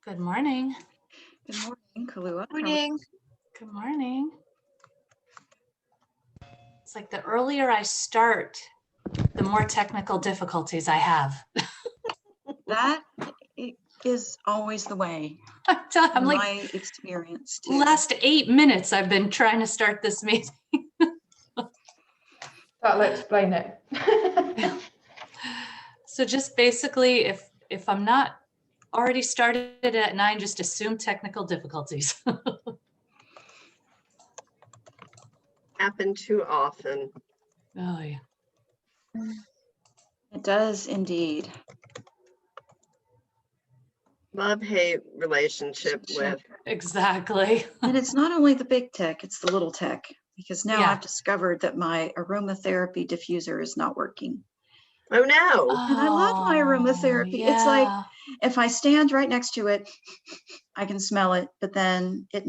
Good morning. Good morning, Kalua. Morning. Good morning. It's like the earlier I start, the more technical difficulties I have. That is always the way. I'm in like, my experience too. last 8 minutes I've been trying to start this meeting. That'll explain it. So just basically, if I'm not already started at 9, just assume technical difficulties. Happen too often. Oh yeah. It does indeed. Love-hate relationship with. Exactly. And it's not only the big tech, it's the little tech. Because now Yeah. I've discovered that my aromatherapy diffuser is not working. Oh no. And I love my aromatherapy. Yeah. It's like, if I stand right next to it, I can smell it, but then it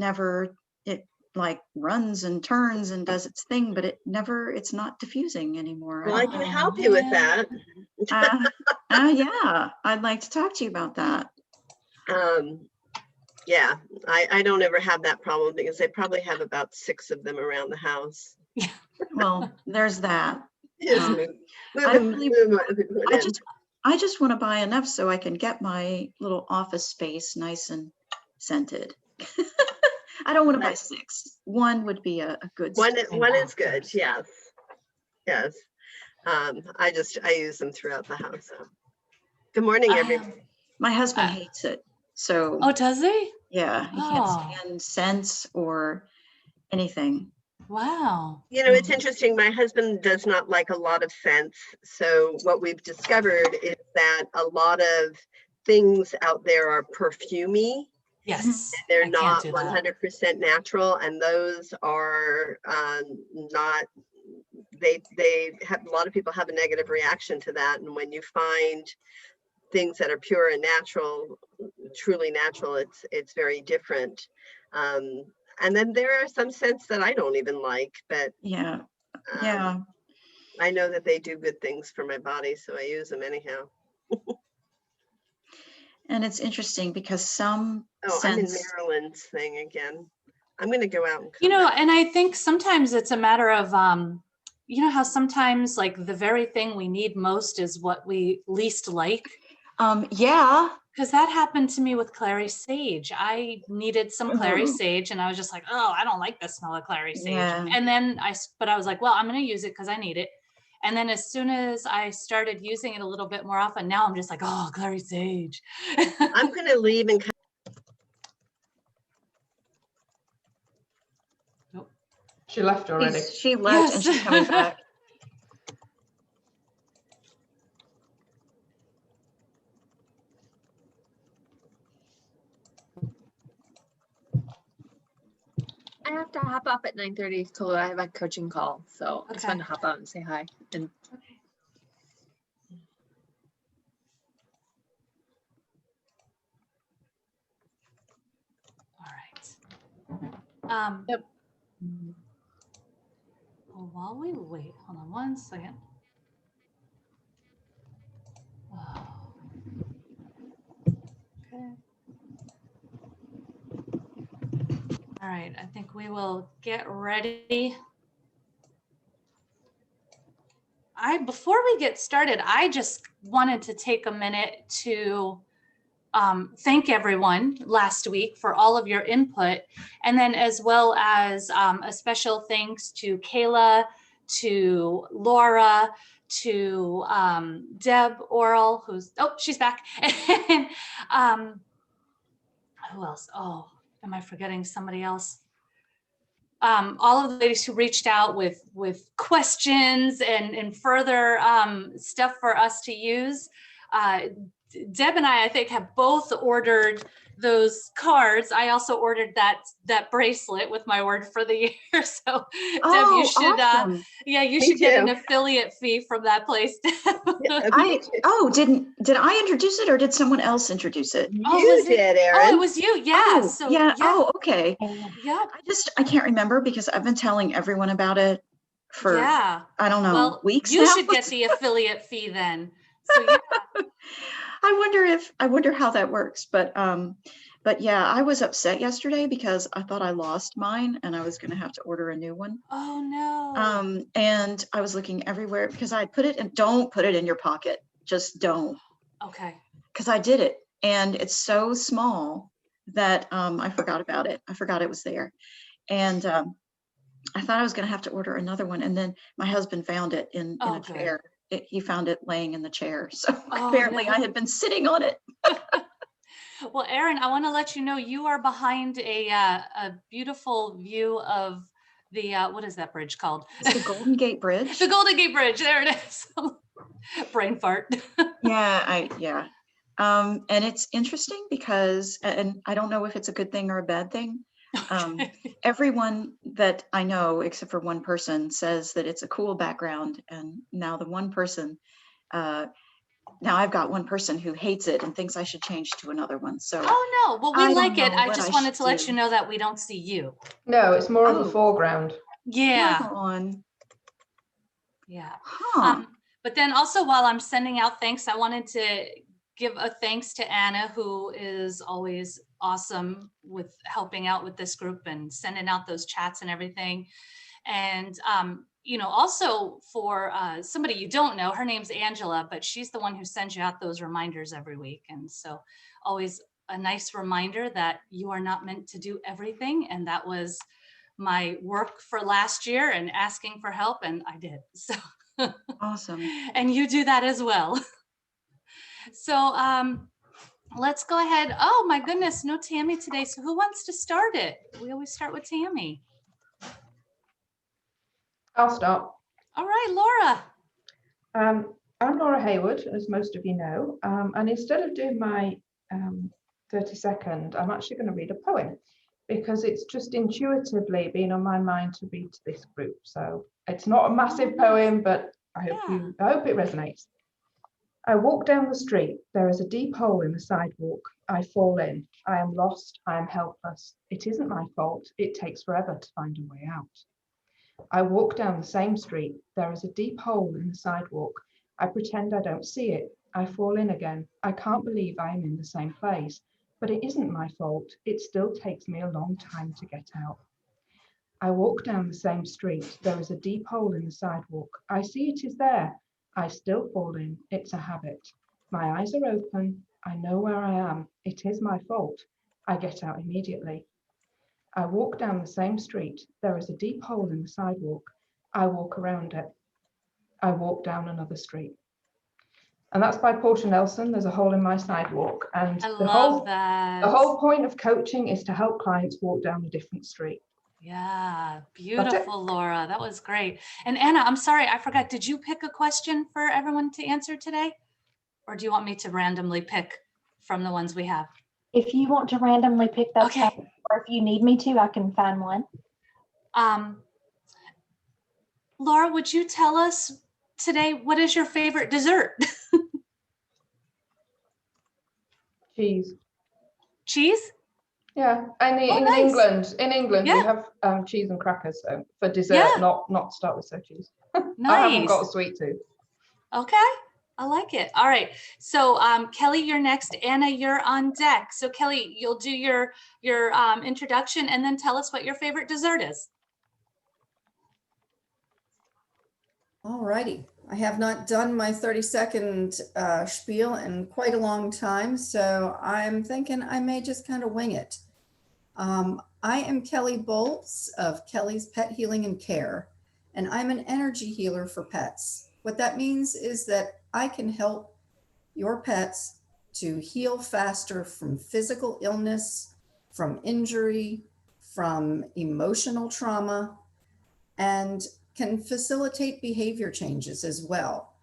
like runs and turns and does its thing, but it's not diffusing anymore. Well, I can help you with that. Yeah, I'd like to talk to you about that. Yeah, I don't ever have that problem because I probably have about 6 of them around the house. Well, there's that. I just want to buy enough so I can get my little office space nice and scented. I don't want to buy 6. One would be a good one start. is good. Yes. I use them throughout the house. So. Good morning, everyone. My husband hates it. So Oh, does he? Yeah, he can't stand scents or anything. Wow. You know, it's interesting. My husband does not like a lot of scents. So what we've discovered is that a lot of things out there are perfumey. Yes. They're not 100% natural, and those are not. They have, a lot of people have a negative reaction to that. And when you find things that are pure and natural, truly natural, it's very different. And then there are some scents that I don't even like, but yeah, I know that they do good things for my body, so I use them anyhow. And it's interesting because some scents... I'm in Maryland's thing again. I'm going to go out and come back. back. And I think sometimes it's a matter of you know how sometimes like the very thing we need most is what we least like. Yeah. Because that happened to me with clary sage. I needed some clary sage and I was just like, oh, I don't like the smell of clary sage. Yeah. And then I was like, well, I'm going to use it because I need it. And then as soon as I started using it a little bit more often, now I'm just like, oh, clary sage. I'm going to leave and come. Nope. She left already. She left and she's coming back. I have to hop off at 9:30 till I have a coaching call. So I just wanted to hop out and say hi. And all right. Yep. Well, while we wait, hold on one second. Oh. Okay. All right, I think we will get ready. Before we get started, I just wanted to take a minute to thank everyone last week for all of your input, and then as well as a special thanks to Kayla, to Laura, to Deb Oral, she's back, and who else? Oh, am I forgetting somebody else? All of the ladies who reached out with questions and further stuff for us to use. Deb and I think, have both ordered those cards. I also ordered that bracelet with my word for the year. So Deb, you should, awesome. You should get an affiliate fee from that place. Did I introduce it or did someone else introduce it? You did, Erin. Oh, it was you. Yeah. Oh, okay. Yeah. I can't remember because I've been telling everyone about it for, I don't know, weeks you now. Should get the affiliate fee then. So yeah. I wonder how that works, but But yeah, I was upset yesterday because I thought I lost mine and I was going to have to order a new one. Oh, no. And I was looking everywhere because I put it in, don't put it in your pocket. Just don't. Okay. Because I did it. And it's so small that I forgot about it. I forgot it was there. And I thought I was going to have to order another one. And then my husband found it in Oh, a good. chair. He found it laying in the chair. So Oh, apparently no. I had been sitting on it. Well, Erin, I want to let you know you are behind a beautiful view of the, what is that bridge called? It's the Golden Gate Bridge. The Golden Gate Bridge. There it is. Brain fart. Yeah. And it's interesting because, and I don't know if it's a good thing or a bad thing. Okay. Everyone that I know, except for one person, says that it's a cool background. And now the one person, now I've got one person who hates it and thinks I should change to another one. So Oh, no. Well, I we don't like it. know I what just I wanted should to let do. you know that we don't see you. No, it's more of Oh. a foreground. Yeah. Right on. Yeah. Huh. But then also while I'm sending out thanks, I wanted to give a thanks to Anna, who is always awesome with helping out with this group and sending out those chats and everything. And, also for somebody you don't know, her name's Angela, but she's the one who sends you out those reminders every week. And so always a nice reminder that you are not meant to do everything. And that was my work for last year and asking for help. And I did. So Awesome. and you do that as well. So let's go ahead. Oh my goodness, no Tammy today. So who wants to start it? We always start with Tammy. I'll start. All right, Laura. I'm Laura Hayward, as most of you know, and instead of doing my 30-second, I'm actually going to read a poem because it's just intuitively been on my mind to read to this group. So it's not a massive poem, but I hope it resonates. I walk down the street. There is a deep hole in the sidewalk. I fall in. I am lost. I am helpless. It isn't my fault. It takes forever to find a way out. I walk down the same street. There is a deep hole in the sidewalk. I pretend I don't see it. I fall in again. I can't believe I am in the same place. But it isn't my fault. It still takes me a long time to get out. I walk down the same street. There is a deep hole in the sidewalk. I see it is there. I still fall in. It's a habit. My eyes are open. I know where I am. It is my fault. I get out immediately. I walk down the same street. There is a deep hole in the sidewalk. I walk around it. I walk down another street. And that's by Portia Nelson. There's a hole in my sidewalk. And I love that. The whole point of coaching is to help clients walk down a different street. Yeah, beautiful, Laura. That was great. And Anna, I'm sorry, I forgot. Did you pick a question for everyone to answer today? Or do you want me to randomly pick from the ones we have? If you want to randomly pick, that's Okay. fine. Or if you need me to, I can find one. Laura, would you tell us today, what is your favorite dessert? Cheese. Cheese? Yeah, and Oh, in nice. England, Yeah. we have cheese and crackers for dessert, Yeah. not to start with. So cheese. Nice. I haven't got a sweet tooth. Okay, I like it. All right. So Kelly, you're next. Anna, you're on deck. So Kelly, you'll do your introduction and then tell us what your favorite dessert is. All righty. I have not done my 30-second spiel in quite a long time, so I'm thinking I may just kind of wing it. I am Kelly Bolts of Kelly's Pet Healing and Care, and I'm an energy healer for pets. What that means is that I can help your pets to heal faster from physical illness, from injury, from emotional trauma, and can facilitate behavior changes as well.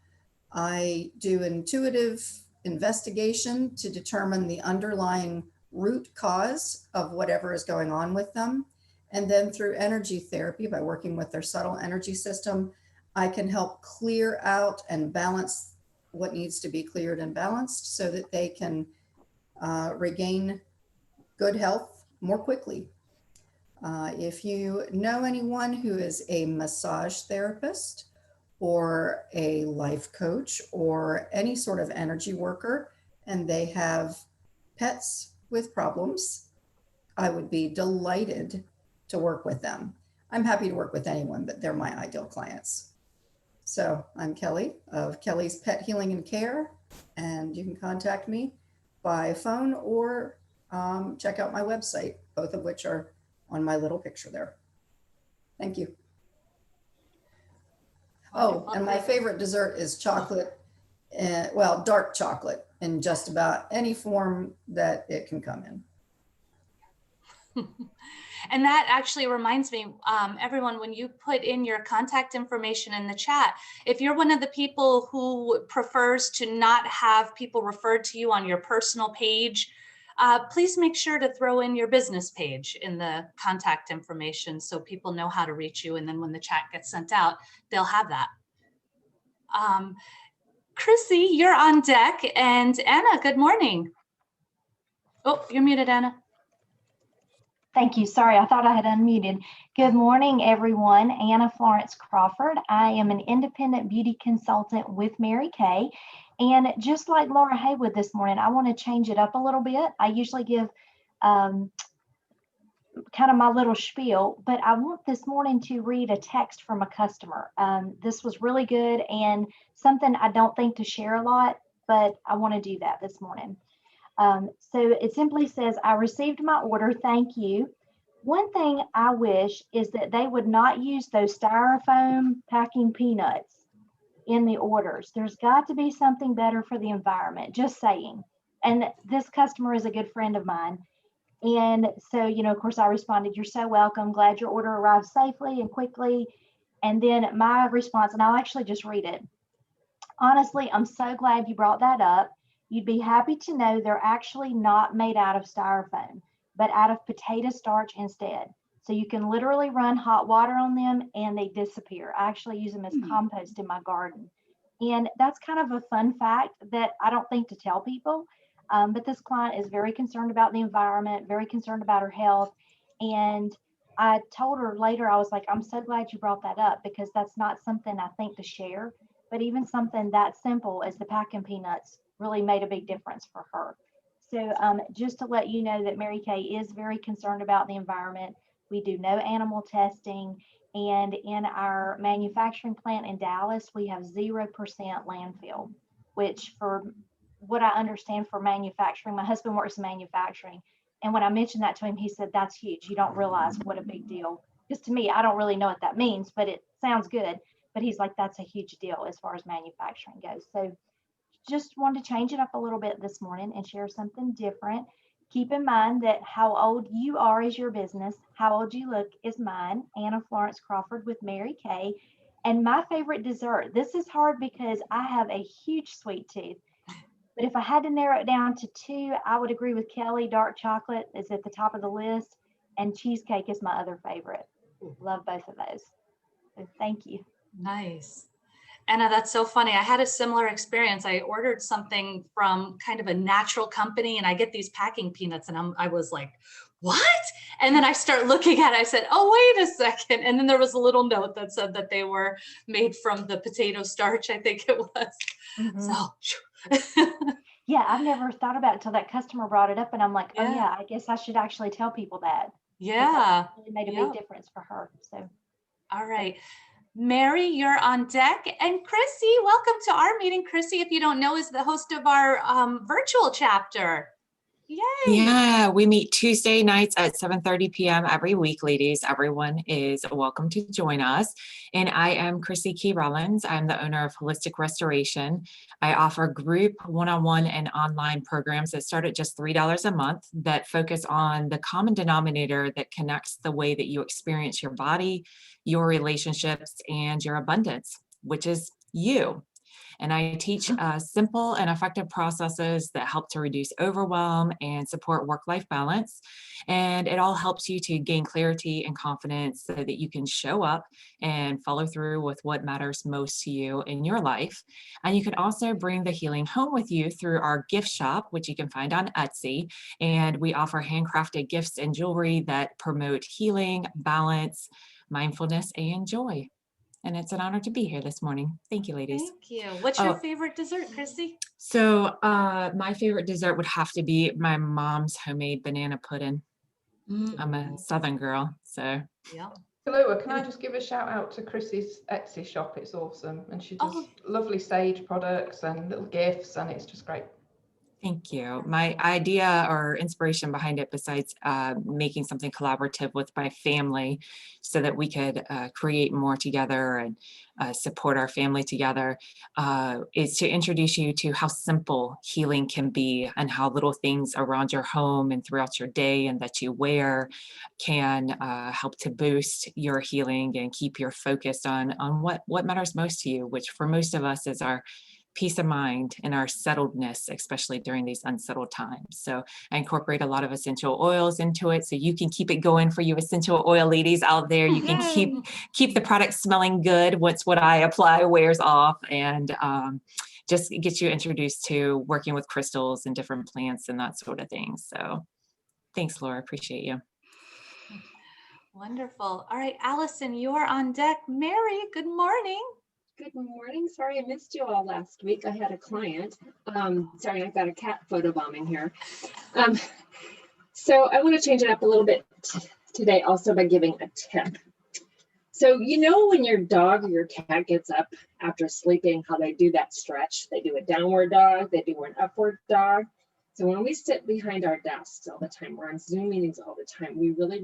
I do intuitive investigation to determine the underlying root cause of whatever is going on with them. And then through energy therapy, by working with their subtle energy system, I can help clear out and balance what needs to be cleared and balanced so that they can regain good health more quickly. If you know anyone who is a massage therapist or a life coach or any sort of energy worker, and they have pets with problems, I would be delighted to work with them. I'm happy to work with anyone, but they're my ideal clients. So I'm Kelly of Kelly's Pet Healing and Care, and you can contact me by phone or check out my website, both of which are on my little picture there. Thank you. Oh, and my favorite dessert is chocolate, well, dark chocolate in just about any form that it can come in. And that actually reminds me, everyone, when you put in your contact information in the chat, if you're one of the people who prefers to not have people referred to you on your personal page, please make sure to throw in your business page in the contact information so people know how to reach you. And then when the chat gets sent out, they'll have that. Chrissy, you're on deck. And Anna, good morning. Oh, you're muted, Anna. Thank you. Sorry, I thought I had unmuted. Good morning, everyone. Anna Florence Crawford. I am an independent beauty consultant with Mary Kay. And just like Laura Haywood this morning, I want to change it up a little bit. I usually give kind of my little spiel, but I want this morning to read a text from a customer. This was really good and something I don't think to share a lot, but I want to do that this morning. So it simply says, I received my order. Thank you. One thing I wish is that they would not use those styrofoam packing peanuts in the orders. There's got to be something better for the environment, just saying. And this customer is a good friend of mine. And so, you know, of course, I responded, you're so welcome. Glad your order arrived safely and quickly. And then my response, and I'll actually just read it. Honestly, I'm so glad you brought that up. You'd be happy to know they're actually not made out of styrofoam, but out of potato starch instead. So you can literally run hot water on them and they disappear. I actually use them as compost in my garden. And that's kind of a fun fact that I don't think to tell people. But this client is very concerned about the environment, very concerned about her health. And I told her later, I was like, I'm so glad you brought that up because that's not something I think to share. But even something that simple as the packing peanuts really made a big difference for her. So just to let you know that Mary Kay is very concerned about the environment. We do no animal testing. And in our manufacturing plant in Dallas, we have 0% landfill, which for what I understand for manufacturing, my husband works in manufacturing. And when I mentioned that to him, he said, that's huge. You don't realize what a big deal. Because to me, I don't really know what that means, but it sounds good. But he's like, that's a huge deal as far as manufacturing goes. So just wanted to change it up a little bit this morning and share something different. Keep in mind that how old you are is your business. How old you look is mine. Anna Florence Crawford with Mary Kay. And my favorite dessert, this is hard because I have a huge sweet tooth. But if I had to narrow it down to two, I would agree with Kelly. Dark chocolate is at the top of the list, and cheesecake is my other favorite. Love both of those. So thank you. Nice. Anna, that's so funny. I had a similar experience. I ordered something from kind of a natural company and I get these packing peanuts and I was like, what? And then I start looking at it. I said, oh, wait a second. And then there was a little note that said that they were made from the potato starch, I think it was. So. Yeah, I've never thought about it until that customer brought it up and I'm like, oh yeah, I guess I should actually tell people that. Yeah. That really made a big difference for her. So. All right. Mary, you're on deck. And Chrissy, welcome to our meeting. Chrissy, if you don't know, is the host of our virtual chapter. Yay. Yeah, we meet Tuesday nights at 7:30 p.m. every week, ladies. Everyone is welcome to join us. And I am Chrissy Key Rollins. I'm the owner of Holistic Restoration. I offer group, one-on-one, and online programs that start at just $3 a month that focus on the common denominator that connects the way that you experience your body, your relationships, and your abundance, which is you. And I teach simple and effective processes that help to reduce overwhelm and support work-life balance. And it all helps you to gain clarity and confidence so that you can show up and follow through with what matters most to you in your life. And you can also bring the healing home with you through our gift shop, which you can find on Etsy. And we offer handcrafted gifts and jewelry that promote healing, balance, mindfulness, and joy. And it's an honor to be here this morning. Thank you, ladies. Thank you. What's your Oh. favorite dessert, Chrissy? So my favorite dessert would have to be my mom's homemade banana pudding. I'm a Southern girl, so. Yeah. Kahlua, can I just give a shout out to Chrissy's Etsy shop? It's awesome. And she does lovely sage products and little gifts, and it's just great. Thank you. My idea or inspiration behind it, besides making something collaborative with my family so that we could create more together and support our family together, is to introduce you to how simple healing can be and how little things around your home and throughout your day and that you wear can help to boost your healing and keep your focused on what matters most to you, which for most of us is our peace of mind and our settledness, especially during these unsettled times. So I incorporate a lot of essential oils into it, so you can keep it going for you essential oil ladies out there. You can keep the product smelling good once what I apply wears off, and just get you introduced to working with crystals and different plants and that sort of thing. So thanks, Laura. Appreciate you. Wonderful. All right, Allison, you are on deck. Mary, good morning. Good morning. Sorry I missed you all last week. I had a client. Sorry, I've got a cat photobombing here. So I want to change it up a little bit today also by giving a tip. So you know when your dog or your cat gets up after sleeping, how they do that stretch? They do a downward dog, they do an upward dog. So when we sit behind our desks all the time, we're on Zoom meetings all the time, we really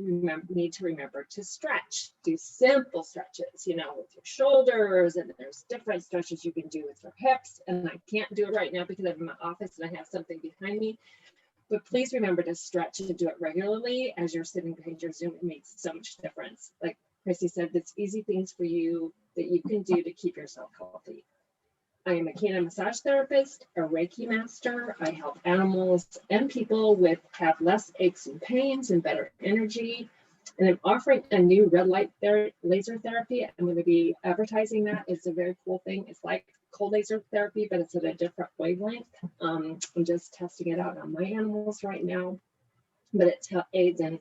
need to remember to stretch, do simple stretches, you know, with your shoulders, and there's different stretches you can do with your hips. And I can't do it right now because I'm in my office and I have something behind me. But please remember to stretch and do it regularly as you're sitting behind your Zoom. It makes so much difference. Like Chrissy said, it's easy things for you that you can do to keep yourself healthy. I am a canine massage therapist, a Reiki master. I help animals and people have less aches and pains and better energy. And I'm offering a new red light laser therapy. I'm going to be advertising that. It's a very cool thing. It's like cold laser therapy, but it's at a different wavelength. I'm just testing it out on my animals right now. But it aids in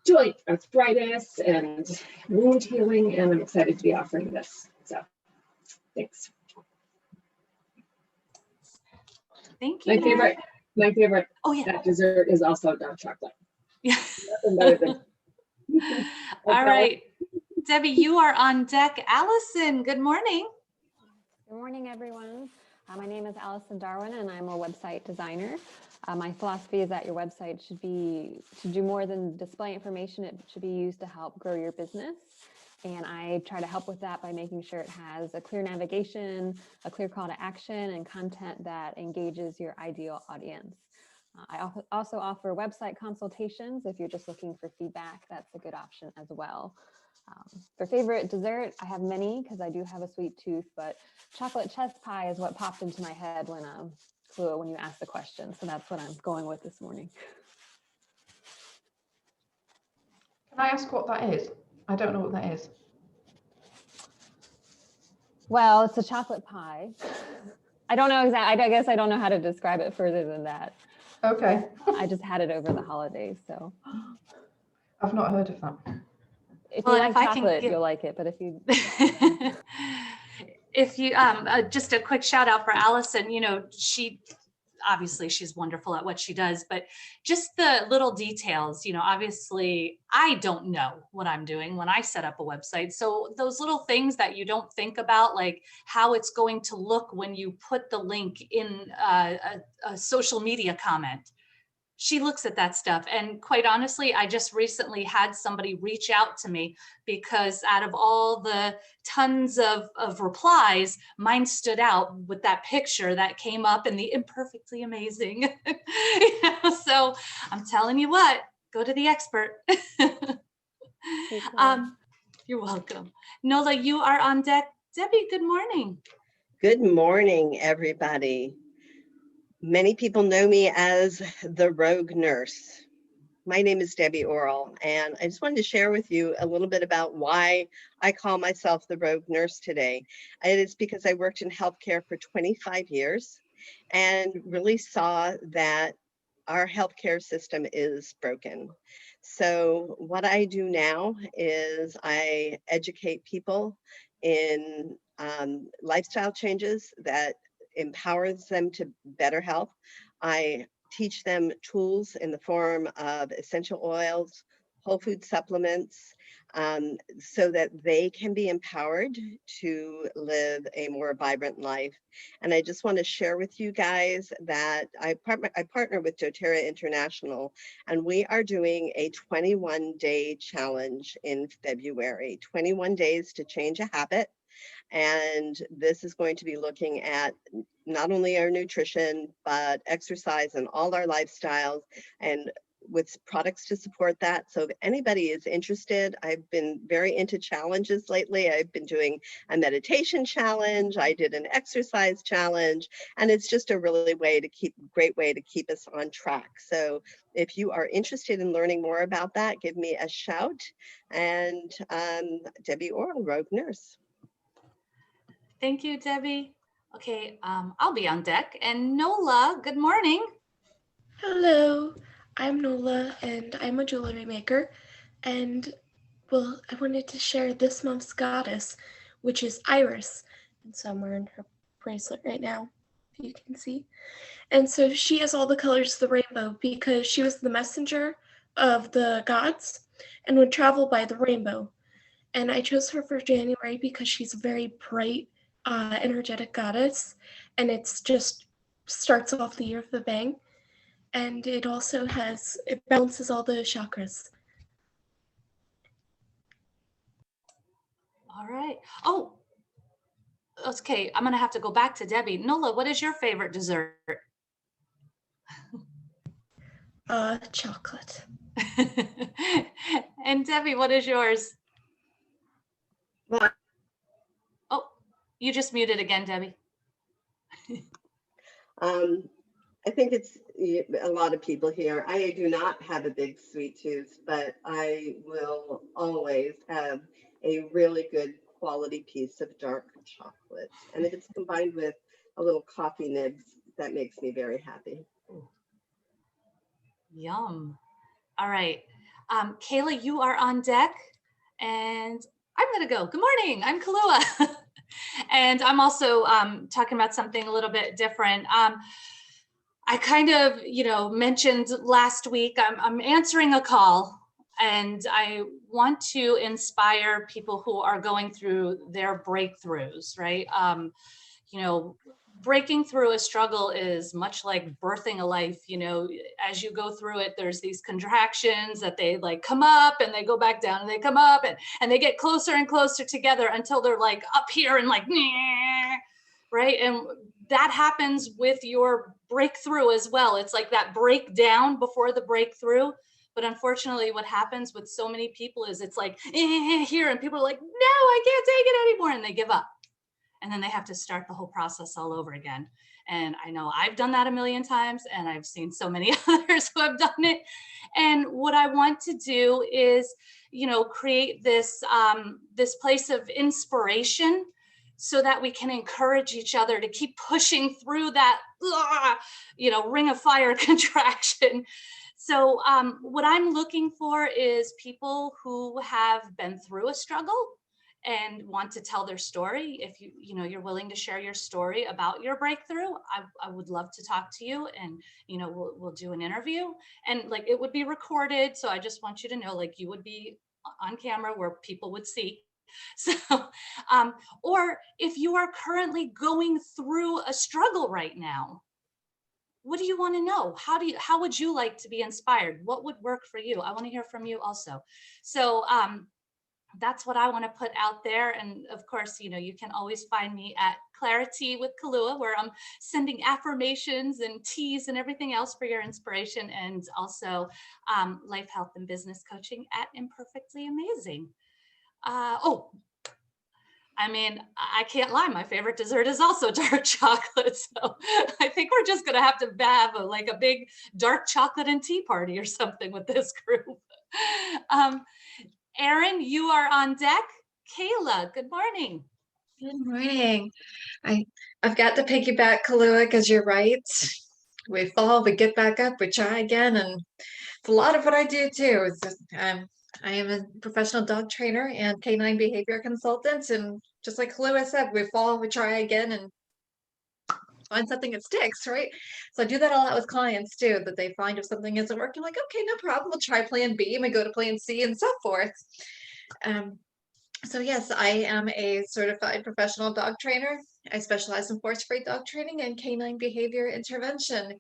joint arthritis and wound healing, and I'm excited to be offering this. So, thanks. Thank you. My favorite that dessert is also dark chocolate. Yeah. Nothing better than all right, Debbie, you are on deck. Allison, good morning. Good morning, everyone. My name is Allison Darwin, and I'm a website designer. My philosophy is that your website should do more than display information. It should be used to help grow your business. And I try to help with that by making sure it has a clear navigation, a clear call to action, and content that engages your ideal audience. I also offer website consultations. If you're just looking for feedback, that's a good option as well. For favorite dessert, I have many because I do have a sweet tooth, but chocolate chess pie is what popped into my head when you asked the question. So that's what I'm going with this morning. Can I ask what that is? I don't know what that is. Well, it's a chocolate pie. I don't know exactly. I guess I don't know how to describe it further than that. Okay. I just had it over the holidays, so. I've not heard of that. If you like chocolate, you'll like it. But if you, if you just a quick shout out for Allison. You know, obviously she's wonderful at what she does, but just the little details, you know, obviously I don't know what I'm doing when I set up a website. So those little things that you don't think about, like how it's going to look when you put the link in a social media comment, she looks at that stuff. And quite honestly, I just recently had somebody reach out to me because out of all the tons of replies, mine stood out with that picture that came up in the imperfectly amazing. So I'm telling you what, go to the expert. You're welcome. Nola, you are on deck. Debbie, good morning. Good morning, everybody. Many people know me as the Rogue Nurse. My name is Debbie Orrell, and I just wanted to share with you a little bit about why I call myself the Rogue Nurse today. And it's because I worked in healthcare for 25 years and really saw that our healthcare system is broken. So what I do now is I educate people in lifestyle changes that empowers them to better health. I teach them tools in the form of essential oils, whole food supplements, so that they can be empowered to live a more vibrant life. And I just want to share with you guys that I partner with doTERRA International, and we are doing a 21-day challenge in February, 21 days to change a habit. And this is going to be looking at not only our nutrition, but exercise and all our lifestyles, and with products to support that. So if anybody is interested, I've been very into challenges lately. I've been doing a meditation challenge. I did an exercise challenge, and it's just a really great way to keep us on track. So if you are interested in learning more about that, give me a shout. And Debbie Orr, Rogue Nurse. Thank you, Debbie. Okay, I'll be on deck. And Nola, good morning. Hello, I'm Nola and I'm a jewelry maker. And well, I wanted to share this month's goddess, which is Iris. And so I'm wearing her bracelet right now, if you can see. And so she has all the colors of the rainbow because she was the messenger of the gods and would travel by the rainbow. And I chose her for January because she's a very bright, energetic goddess. And it's just starts off the year with a bang. And it also it balances all the chakras. All right. Oh, okay. I'm going to have to go back to Debbie. Nola, what is your favorite dessert? Chocolate. And Debbie, what is yours? Well, oh, you just muted again, Debbie. I think it's a lot of people here. I do not have a big sweet tooth, but I will always have a really good quality piece of dark chocolate. And if it's combined with a little coffee nibs, that makes me very happy. Yum. All right. Kayla, you are on deck, and I'm going to go. Good morning. I'm Kalua. And I'm also talking about something a little bit different. I kind of, mentioned last week, I'm answering a call, and I want to inspire people who are going through their breakthroughs, right? Breaking through a struggle is much like birthing a life. As you go through it, there's these contractions that they like come up and they go back down, and they come up and they get closer and closer together until they're like up here and like, right? And that happens with your breakthrough as well. It's like that breakdown before the breakthrough. But unfortunately, what happens with so many people is it's like here, and people are like, no, I can't take it anymore, and they give up. And then they have to start the whole process all over again. And I know I've done that a million times, and I've seen so many others who have done it. And what I want to do is, create this, this place of inspiration so that we can encourage each other to keep pushing through that, ring of fire contraction. So what I'm looking for is people who have been through a struggle and want to tell their story. If you're willing to share your story about your breakthrough, I would love to talk to you, and we'll do an interview, and like it would be recorded. So I just want you to know, like, you would be on camera where people would see. So, or if you are currently going through a struggle right now, what do you want to know? How would you like to be inspired? What would work for you? I want to hear from you also. So, that's what I want to put out there. And of course, you can always find me at Clarity with Kalua, where I'm sending affirmations and teas and everything else for your inspiration, and also life, health, and business coaching at Imperfectly Amazing. I can't lie. My favorite dessert is also dark chocolate. So I think we're just going to have a big dark chocolate and tea party or something with this group. Erin, you are on deck. Kayla, good morning. Good morning. I've got to piggyback Kalua because you're right. we fall, we get back up, we try again. And it's a lot of what I do too. It's just, I am a professional dog trainer and canine behavior consultant. And just like Lewis said, we fall, we try again, and find something that sticks, right? So I do that a lot with clients too, that they find if something isn't working, like, okay, no problem, we'll try plan B, and we go to plan C and so forth. So yes, I am a certified professional dog trainer. I specialize in force-free dog training and canine behavior intervention.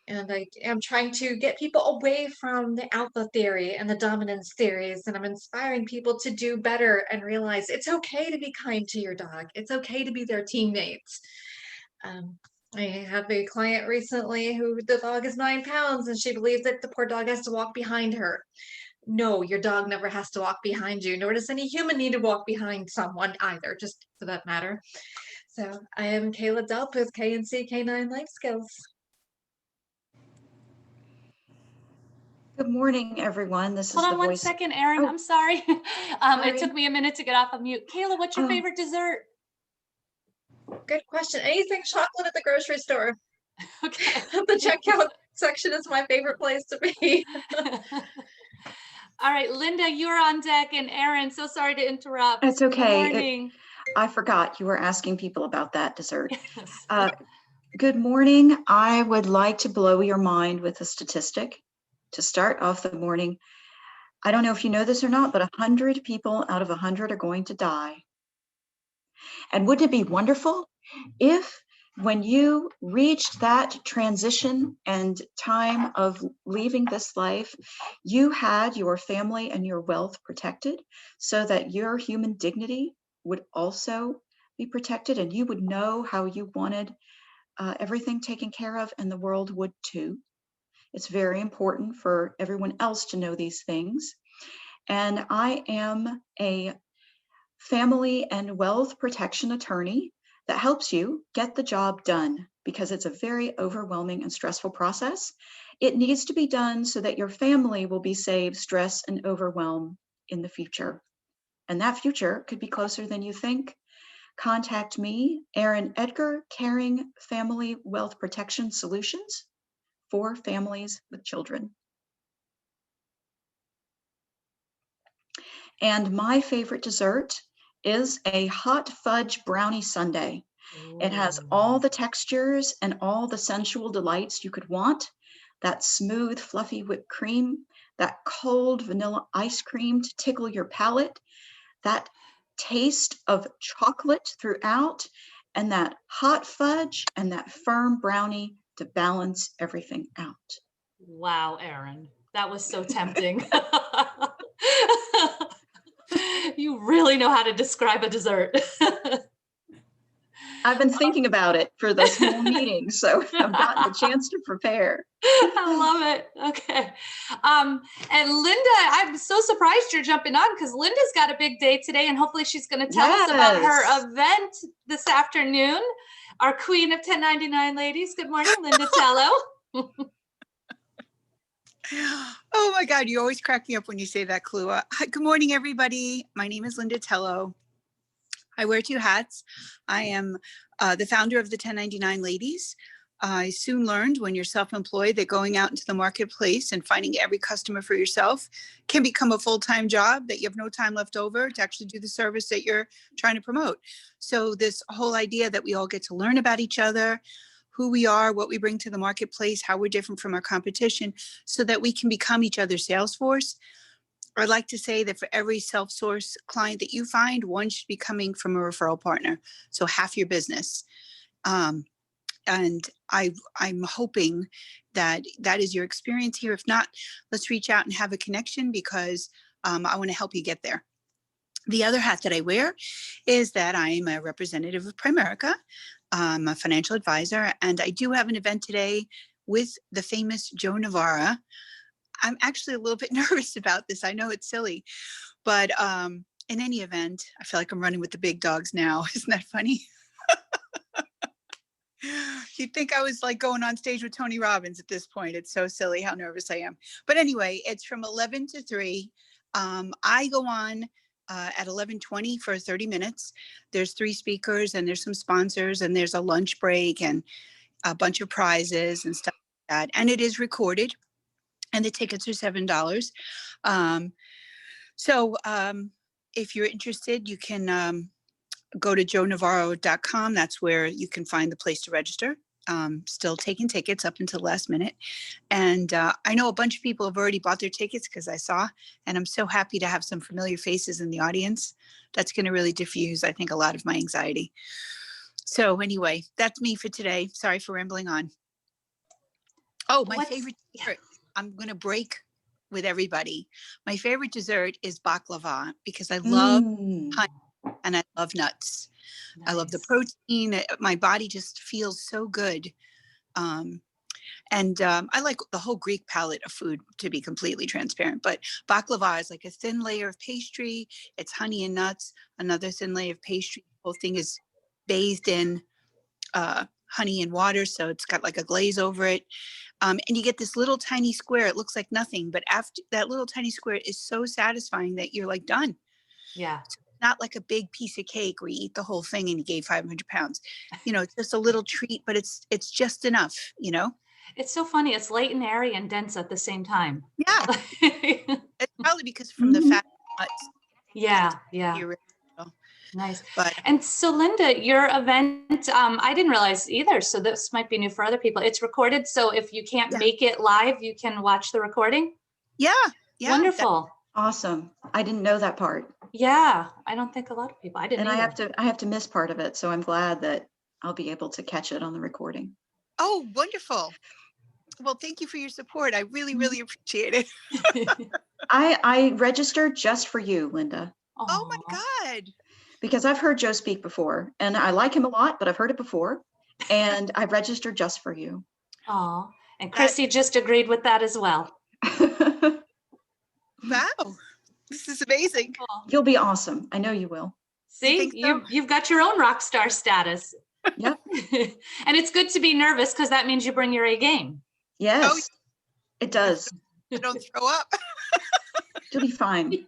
And I am trying to get people away from the alpha theory and the dominance theories. And I'm inspiring people to do better and realize it's okay to be kind to your dog. It's okay to be their teammates. I have a client recently who the dog is 9 pounds and she believes that the poor dog has to walk behind her. No, your dog never has to walk behind you, nor does any human need to walk behind someone either, just for that matter. So I am Kayla Delp with K&C Canine Life Skills. Good morning, everyone. This Hold is on the one voice. second, Erin. Oh. I'm sorry. Sorry. It took me a minute to get off of mute. Kayla, what's your Oh. favorite dessert? Good question. Anything chocolate at the grocery store. Okay. The checkout section is my favorite place to be. All right, Linda, you're on deck, and Erin, so sorry to interrupt. It's okay. Good morning. I forgot you were asking people about that dessert. Yes. Good morning. I would like to blow your mind with a statistic to start off the morning. I don't know if you know this or not, but 100 people out of 100 are going to die. And wouldn't it be wonderful if when you reached that transition and time of leaving this life, you had your family and your wealth protected so that your human dignity would also be protected and you would know how you wanted everything taken care of, and the world would too. It's very important for everyone else to know these things. And I am a family and wealth protection attorney that helps you get the job done because it's a very overwhelming and stressful process. It needs to be done so that your family will be saved stress and overwhelm in the future. And that future could be closer than you think. Contact me, Erin Edgar, Caring Family Wealth Protection Solutions for families with children. And my favorite dessert is a hot fudge brownie sundae. It has all the textures and all the sensual delights you could want. That smooth, fluffy whipped cream, that cold vanilla ice cream to tickle your palate, that taste of chocolate throughout, and that hot fudge and that firm brownie to balance everything out. Wow, Erin, that was so tempting. You really know how to describe a dessert. I've been thinking about it for this whole meeting, so I've gotten the chance to prepare. I love it. Okay. And Linda, I'm so surprised you're jumping on because Linda's got a big day today, and hopefully she's going to tell us about her event this afternoon. Our queen of 1099 ladies. Good morning, Linda Tello. Oh my God, you always crack me up when you say that, Klua. Hi, good morning, everybody. My name is Linda Tello. I wear 2 hats. I am the founder of the 1099 Ladies. I soon learned when you're self-employed that going out into the marketplace and finding every customer for yourself can become a full-time job that you have no time left over to actually do the service that you're trying to promote. So this whole idea that we all get to learn about each other, who we are, what we bring to the marketplace, how we're different from our competition, so that we can become each other's sales force. I'd like to say that for every self-source client that you find, one should be coming from a referral partner. So half your business. And I'm hoping that that is your experience here. If not, let's reach out and have a connection because I want to help you get there. The other hat that I wear is that I'm a representative of Primerica. I'm a financial advisor, and I do have an event today with the famous Joe Navarra. I'm actually a little bit nervous about this. I know it's silly, but in any event, I feel like I'm running with the big dogs now. Isn't that funny? You'd think I was like going on stage with Tony Robbins at this point. It's so silly how nervous I am. But anyway, it's from 11 to 3. I go on at 11:20 for 30 minutes. There's 3 speakers and there's some sponsors and there's a lunch break and a bunch of prizes and stuff that. And it is recorded, and the tickets are $7. So if you're interested, you can go to joenavarro.com. That's where you can find the place to register. Still taking tickets up until last minute. And I know a bunch of people have already bought their tickets because I saw, and I'm so happy to have some familiar faces in the audience. That's going to really diffuse, I think, a lot of my anxiety. So anyway, that's me for today. Sorry for rambling on. Oh, my favorite dessert. I'm going to break with everybody. My favorite dessert is baklava because I love honey and I love nuts. Nice. I love the protein. My body just feels so good. And I like the whole Greek palette of food, to be completely transparent. But baklava is like a thin layer of pastry. It's honey and nuts, another thin layer of pastry. The whole thing is bathed in honey and water. So it's got like a glaze over it. And you get this little tiny square. It looks like nothing, but after that little tiny square is so satisfying that you're like done. Yeah. So it's not like a big piece of cake where you eat the whole thing and you gain 500 pounds. You know, it's just a little treat, but it's just enough, you know? It's so funny. It's light and airy and dense at the same time. Yeah. It's probably because from the fat nuts. Yeah. Nice. But and so Linda, your event, I didn't realize either. So this might be new for other people. It's recorded. So if you can't make it live, you can watch the recording. Yeah. Wonderful. Awesome. I didn't know that part. Yeah. I don't think a lot of people, I didn't And either. I have to miss part of it. So I'm glad that I'll be able to catch it on the recording. Oh, wonderful. Well, thank you for your support. I really, really appreciate it. I registered just for you, Linda. Oh my God. Because I've heard Joe speak before and I like him a lot, but I've heard it before and I registered just for you. Oh, and Chrissy just agreed with that as well. Wow. This is amazing. You'll be awesome. I know you will. See, you've got your own rock star status. Yep. And it's good to be nervous because that means you bring your A game. Yes, it does. I don't throw up. You'll be fine.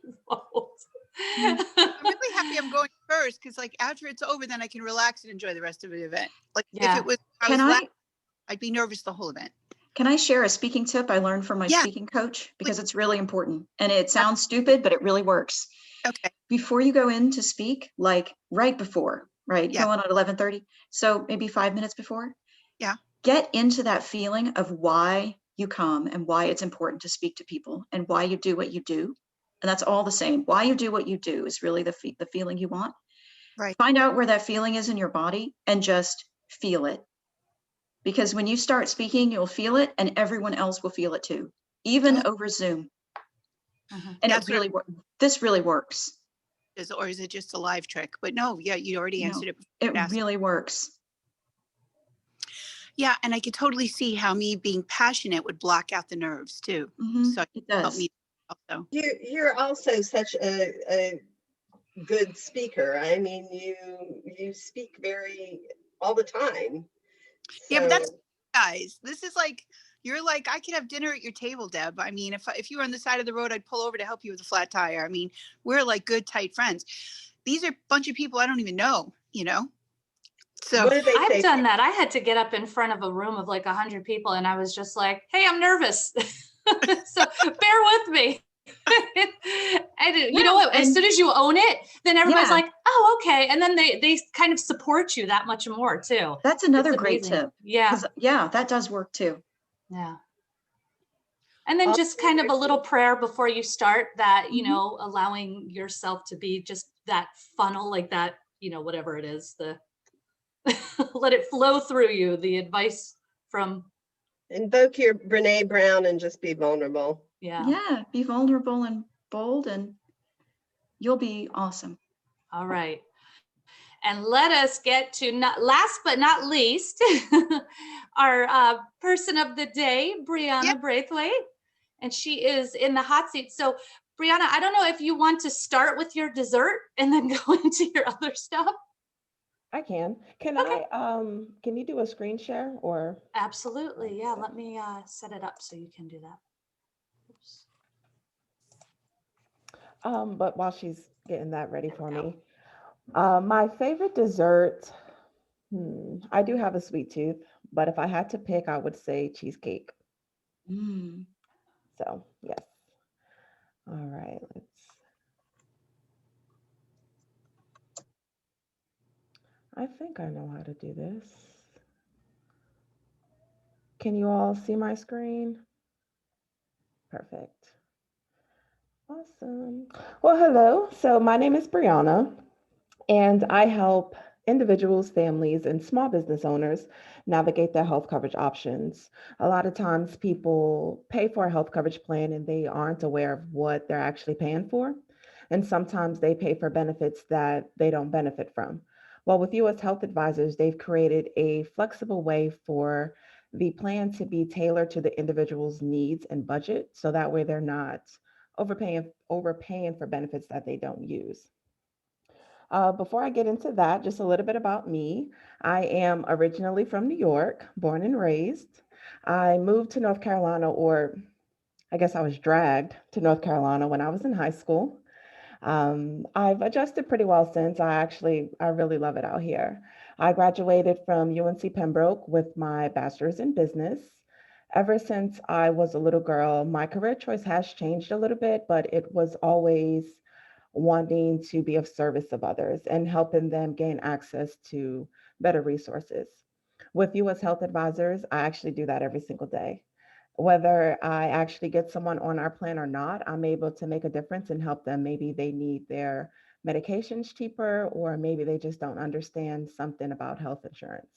I'm really happy I'm going first because like after it's over, then I can relax and enjoy the rest of the event. Like if it was, I'd be nervous the whole event. Can I share a speaking tip I learned from my speaking coach? Because it's really important and it sounds stupid, but it really works. Okay. Before you go in to speak, like right before, right? Go on at 11:30. So maybe 5 minutes before. Yeah. Get into that feeling of why you come and why it's important to speak to people and why you do what you do. And that's all the same. Why you do what you do is really the feeling you want. Right. Find out where that feeling is in your body and just feel it. Because when you start speaking, you'll feel it and everyone else will feel it too, even over Zoom. And this really works. Or is it just a live trick? But no, you already answered it. It really works. Yeah, and I could totally see how me being passionate would block out the nerves too. So it does. Help me also. You're also such a good speaker. I mean, you speak all the time. Yeah, but that's guys. This is like you're like I could have dinner at your table, Deb. I mean, if you were on the side of the road, I'd pull over to help you with a flat tire. I mean, we're like good tight friends. These are a bunch of people I don't even know, you know. So I've done that. I had to get up in front of a room of like 100 people and I was just like, hey, I'm nervous. So bear with me. And you know what, as soon as you own it, then everybody's like, oh, okay. And then they kind of support you that much more too. That's another great tip. Yeah. Yeah, that does work too. Yeah. And then just kind of a little prayer before you start that, you know, allowing yourself to be just that funnel, like that, you know, whatever it is, let it flow through you. The advice from. Invoke your Brene Brown and just be vulnerable. Yeah, be vulnerable and bold and you'll be awesome. All right. And let us get to last but not least, our person of the day, Brianna Braithwaite. And she is in the hot seat. So Brianna, I don't know if you want to start with your dessert and then go into your other stuff. I can. Can you do a screen share or? Absolutely. Yeah. Let me set it up so you can do that. Oops. But while she's getting that ready for me, my favorite dessert, I do have a sweet tooth, but if I had to pick, I would say cheesecake. Mm. So yes. All right, I think I know how to do this. Can you all see my screen? Perfect. Awesome. Well, hello. So my name is Brianna, and I help individuals, families, and small business owners navigate their health coverage options. A lot of times people pay for a health coverage plan and they aren't aware of what they're actually paying for. And sometimes they pay for benefits that they don't benefit from. Well, with you as health advisors, they've created a flexible way for the plan to be tailored to the individual's needs and budget. So that way they're not overpaying for benefits that they don't use. Before I get into that, just a little bit about me. I am originally from New York, born and raised. I moved to North Carolina, or I guess I was dragged to North Carolina when I was in high school. I've adjusted pretty well since. I really love it out here. I graduated from UNC Pembroke with my bachelor's in business. Ever since I was a little girl, my career choice has changed a little bit, but it was always wanting to be of service of others and helping them gain access to better resources. With you as health advisors, I actually do that every single day. Whether I actually get someone on our plan or not, I'm able to make a difference and help them. Maybe they need their medications cheaper, or maybe they just don't understand something about health insurance.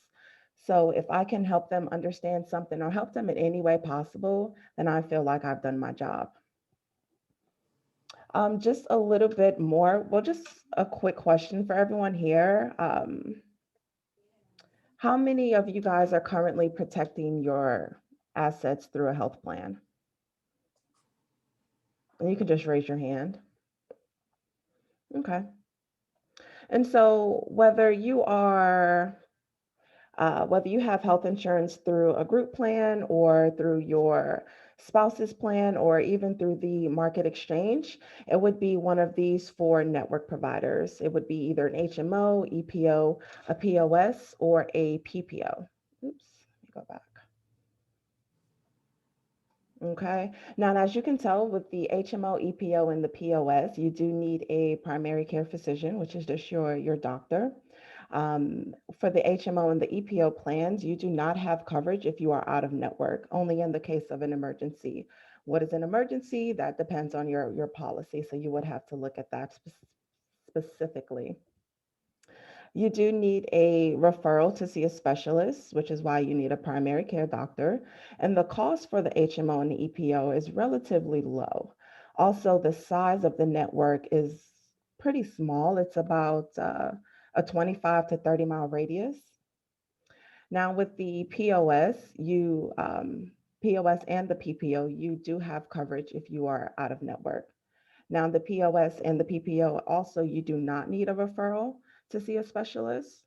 So if I can help them understand something or help them in any way possible, then I feel like I've done my job. Just a little bit more, well, just a quick question for everyone here. How many of you guys are currently protecting your assets through a health plan? And you can just raise your hand. Okay. And so whether you have health insurance through a group plan or through your spouse's plan or even through the market exchange, it would be one of these four network providers. It would be either an HMO, EPO, a POS, or a PPO. Oops, let me go back. Okay. Now, as you can tell with the HMO, EPO, and the POS, you do need a primary care physician, which is just your doctor. For the HMO and the EPO plans, you do not have coverage if you are out of network, only in the case of an emergency. What is an emergency? That depends on your policy. So you would have to look at that specifically. You do need a referral to see a specialist, which is why you need a primary care doctor. And the cost for the HMO and the EPO is relatively low. Also, the size of the network is pretty small. It's about a 25 to 30-mile radius. Now, with the POS and the PPO, you do have coverage if you are out of network. Now, the POS and the PPO also, you do not need a referral to see a specialist.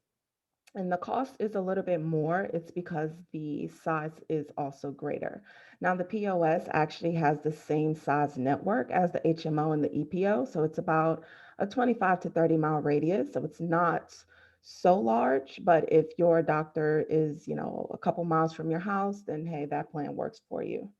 And the cost is a little bit more. It's because the size is also greater. Now, the POS actually has the same size network as the HMO and the EPO. So it's about a 25 to 30-mile radius. So it's not so large, but if your doctor is, a couple miles from your house, then hey, that plan works for you.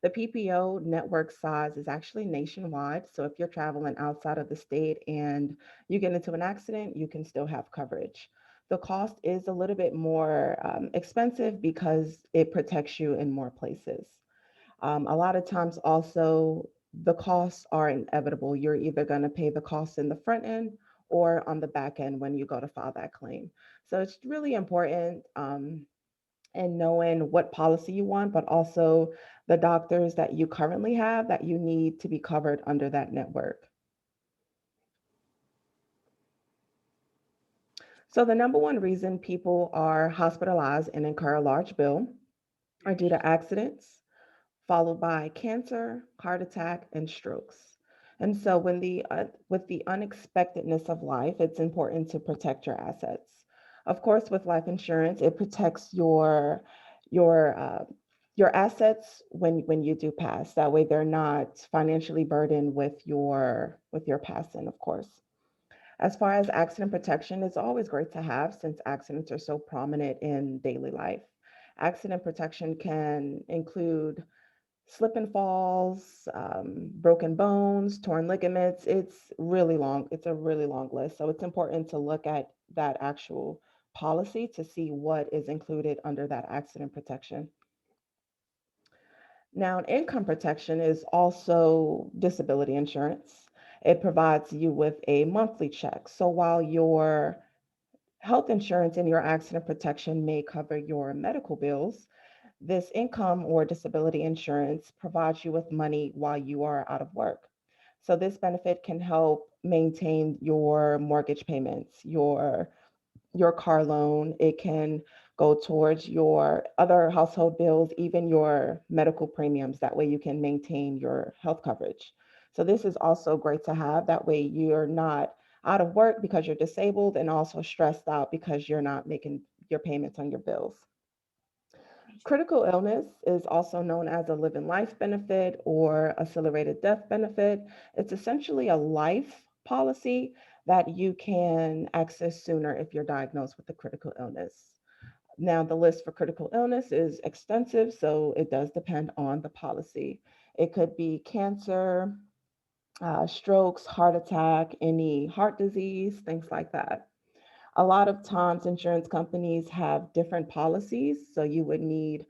The PPO network size is actually nationwide. So if you're traveling outside of the state and you get into an accident, you can still have coverage. The cost is a little bit more expensive because it protects you in more places. A lot of times also, the costs are inevitable. You're either going to pay the costs in the front end or on the back end when you go to file that claim. So it's really important in knowing what policy you want, but also the doctors that you currently have that you need to be covered under that network. So the number one reason people are hospitalized and incur a large bill are due to accidents, followed by cancer, heart attack, and strokes. And so with the unexpectedness of life, it's important to protect your assets. Of course, with life insurance, it protects your your assets when you do pass. That way they're not financially burdened with your passing, of course. As far as accident protection, it's always great to have since accidents are so prominent in daily life. Accident protection can include slip and falls, broken bones, torn ligaments. It's really long. It's a really long list. So it's important to look at that actual policy to see what is included under that accident protection. Now, income protection is also disability insurance. It provides you with a monthly check. So while your health insurance and your accident protection may cover your medical bills, this income or disability insurance provides you with money while you are out of work. So this benefit can help maintain your mortgage payments, your car loan. It can go towards your other household bills, even your medical premiums. That way you can maintain your health coverage. So this is also great to have. That way you're not out of work because you're disabled and also stressed out because you're not making your payments on your bills. Critical illness is also known as a live in life benefit or accelerated death benefit. It's essentially a life policy that you can access sooner if you're diagnosed with a critical illness. Now, the list for critical illness is extensive, so it does depend on the policy. It could be cancer, strokes, heart attack, any heart disease, things like that. A lot of times insurance companies have different policies. So you would need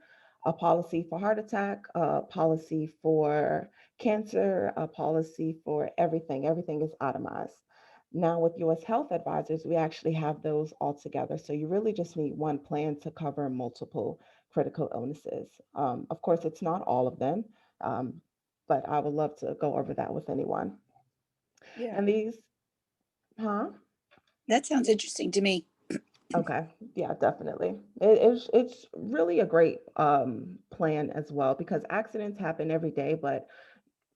a policy for heart attack, a policy for cancer, a policy for everything. Everything is itemized. Now with US Health Advisors, we actually have those all together. So you really just need one plan to cover multiple critical illnesses. Of course, it's not all of them, but I would love to go over that with anyone. Yeah, And these, huh? that sounds interesting to me. Okay, yeah, definitely. It's really a great plan as well because accidents happen every day, but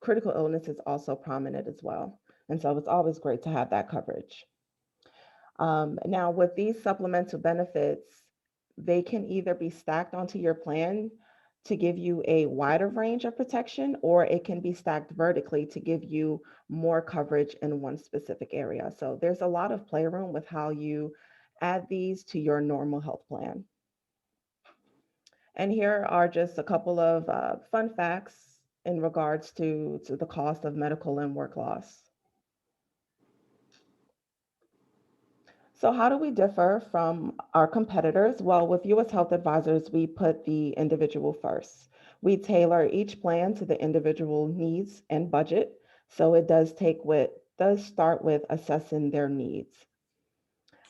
critical illness is also prominent as well. And so it's always great to have that coverage. Now, with these supplemental benefits, they can either be stacked onto your plan to give you a wider range of protection, or it can be stacked vertically to give you more coverage in one specific area. So there's a lot of playroom with how you add these to your normal health plan. And here are just a couple of fun facts in regards to the cost of medical and work loss. So how do we differ from our competitors? Well, with US Health Advisors, we put the individual first. We tailor each plan to the individual needs and budget. So it does start with assessing their needs.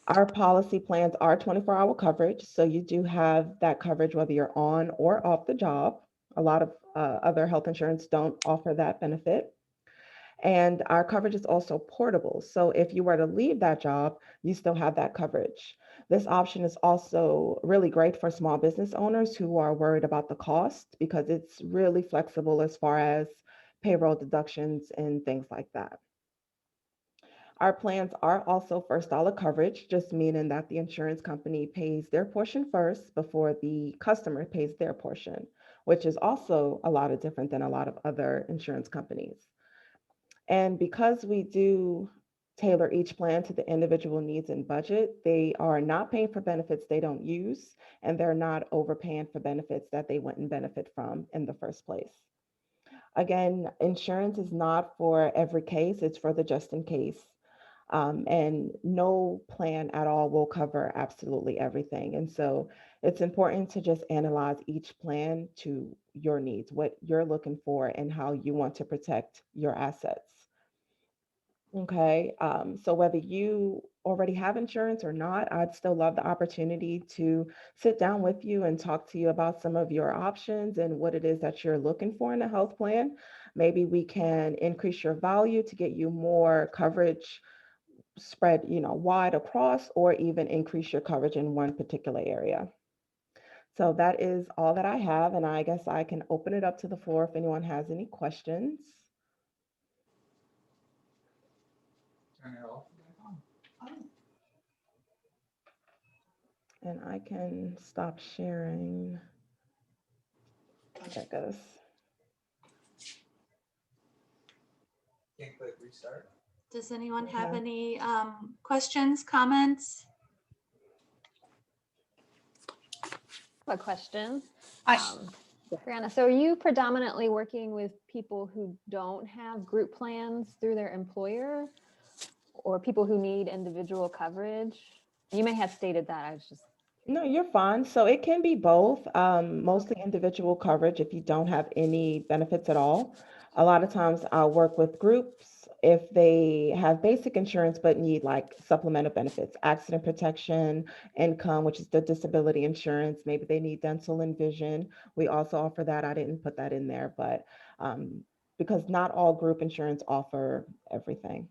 Our policy plans are 24-hour coverage. So you do have that coverage whether you're on or off the job. A lot of other health insurance don't offer that benefit. And our coverage is also portable. So if you were to leave that job, you still have that coverage. This option is also really great for small business owners who are worried about the cost because it's really flexible as far as payroll deductions and things like that. Our plans are also first dollar coverage, just meaning that the insurance company pays their portion first before the customer pays their portion, which is also a lot different than a lot of other insurance companies. And because we do tailor each plan to the individual needs and budget, they are not paying for benefits they don't use, and they're not overpaying for benefits that they wouldn't benefit from in the first place. Again, insurance is not for every case, it's for the just in case. And no plan at all will cover absolutely everything. And so it's important to just analyze each plan to your needs, what you're looking for, and how you want to protect your assets. Okay, so whether you already have insurance or not, I'd still love the opportunity to sit down with you and talk to you about some of your options and what it is that you're looking for in a health plan. Maybe we can increase your value to get you more coverage spread, wide across, or even increase your coverage in one particular area. So that is all that I have, and I guess I can open it up to the floor if anyone has any questions. And I can stop sharing. There it goes. Can't click restart. Does anyone have any questions, comments? A question. I Brianna, so are you predominantly working with people who don't have group plans through their employer or people who need individual coverage? You may have stated that. I was just No, you're fine. So it can be both, mostly individual coverage if you don't have any benefits at all. A lot of times I'll work with groups if they have basic insurance but need like supplemental benefits, accident protection, income, which is the disability insurance. Maybe they need dental and vision. We also offer that. I didn't put that in there, but because not all group insurance offer everything.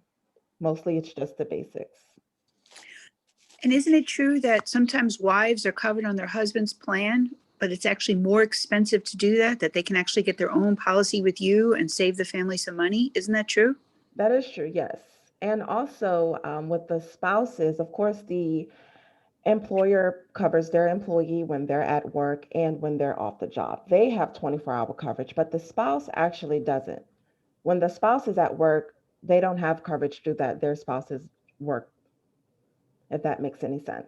Mostly it's just the basics. And isn't it true that sometimes wives are covered on their husband's plan, but it's actually more expensive to do that they can actually get their own policy with you and save the family some money? Isn't that true? That is true, yes. And also with the spouses, of course, the employer covers their employee when they're at work and when they're off the job. They have 24-hour coverage, but the spouse actually doesn't. When the spouse is at work, they don't have coverage through that their spouse's work, if that makes any sense.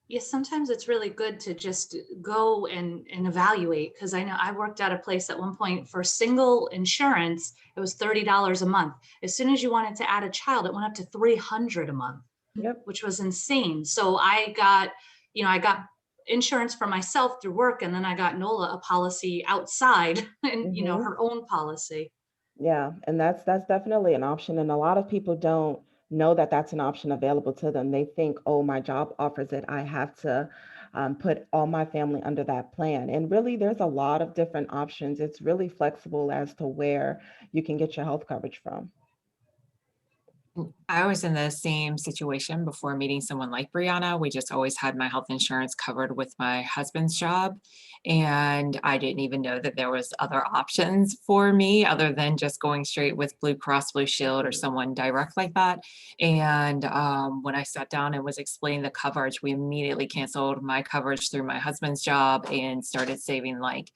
Yes, sometimes it's really good to just go and evaluate, because I know I worked at a place at one point for single insurance, it was $30 a month. As soon as you wanted to add a child, it went up to $300 a month, Yep. which was insane. So I got insurance for myself through work, and then I got Nola a policy outside and her own policy. Yeah, and that's definitely an option. And a lot of people don't know that that's an option available to them. They think, oh, my job offers it. I have to put all my family under that plan. And really, there's a lot of different options. It's really flexible as to where you can get your health coverage from. I was in the same situation before meeting someone like Brianna. We just always had my health insurance covered with my husband's job. And I didn't even know that there was other options for me other than just going straight with Blue Cross Blue Shield or someone direct like that. And when I sat down and was explaining the coverage, we immediately canceled my coverage through my husband's job and started saving like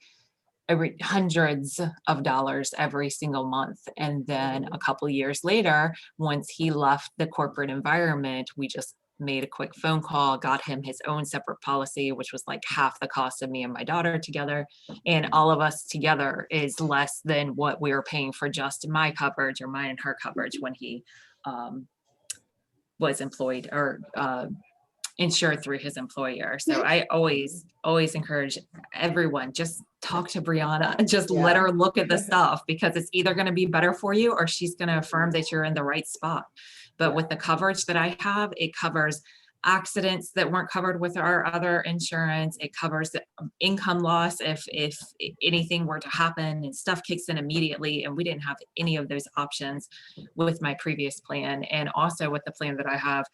hundreds of dollars every single month. And then a couple years later, once he left the corporate environment, we just made a quick phone call, got him his own separate policy, which was like half the cost of me and my daughter together. And all of us together is less than what we were paying for just my coverage or mine and her coverage when he was employed or insured through his employer. So I always encourage everyone, just talk to Brianna and just let her look at the stuff, because it's either going to be better for you or she's going to affirm that you're in the right spot. But with the coverage that I have, it covers accidents that weren't covered with our other insurance. It covers the income loss if anything were to happen and stuff kicks in immediately. And we didn't have any of those options with my previous plan. And also with the plan that I have,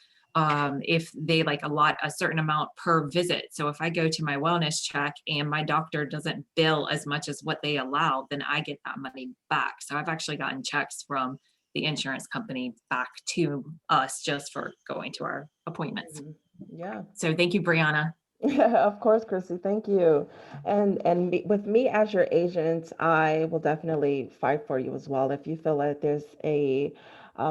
if they like allot a certain amount per visit. So if I go to my wellness check and my doctor doesn't bill as much as what they allow, then I get that money back. So I've actually gotten checks from the insurance company back to us just for going to our appointments. Yeah. So thank you, Brianna. Of course, Chrissy, thank you. And with me as your agent, I will definitely fight for you as well. If you feel like there's a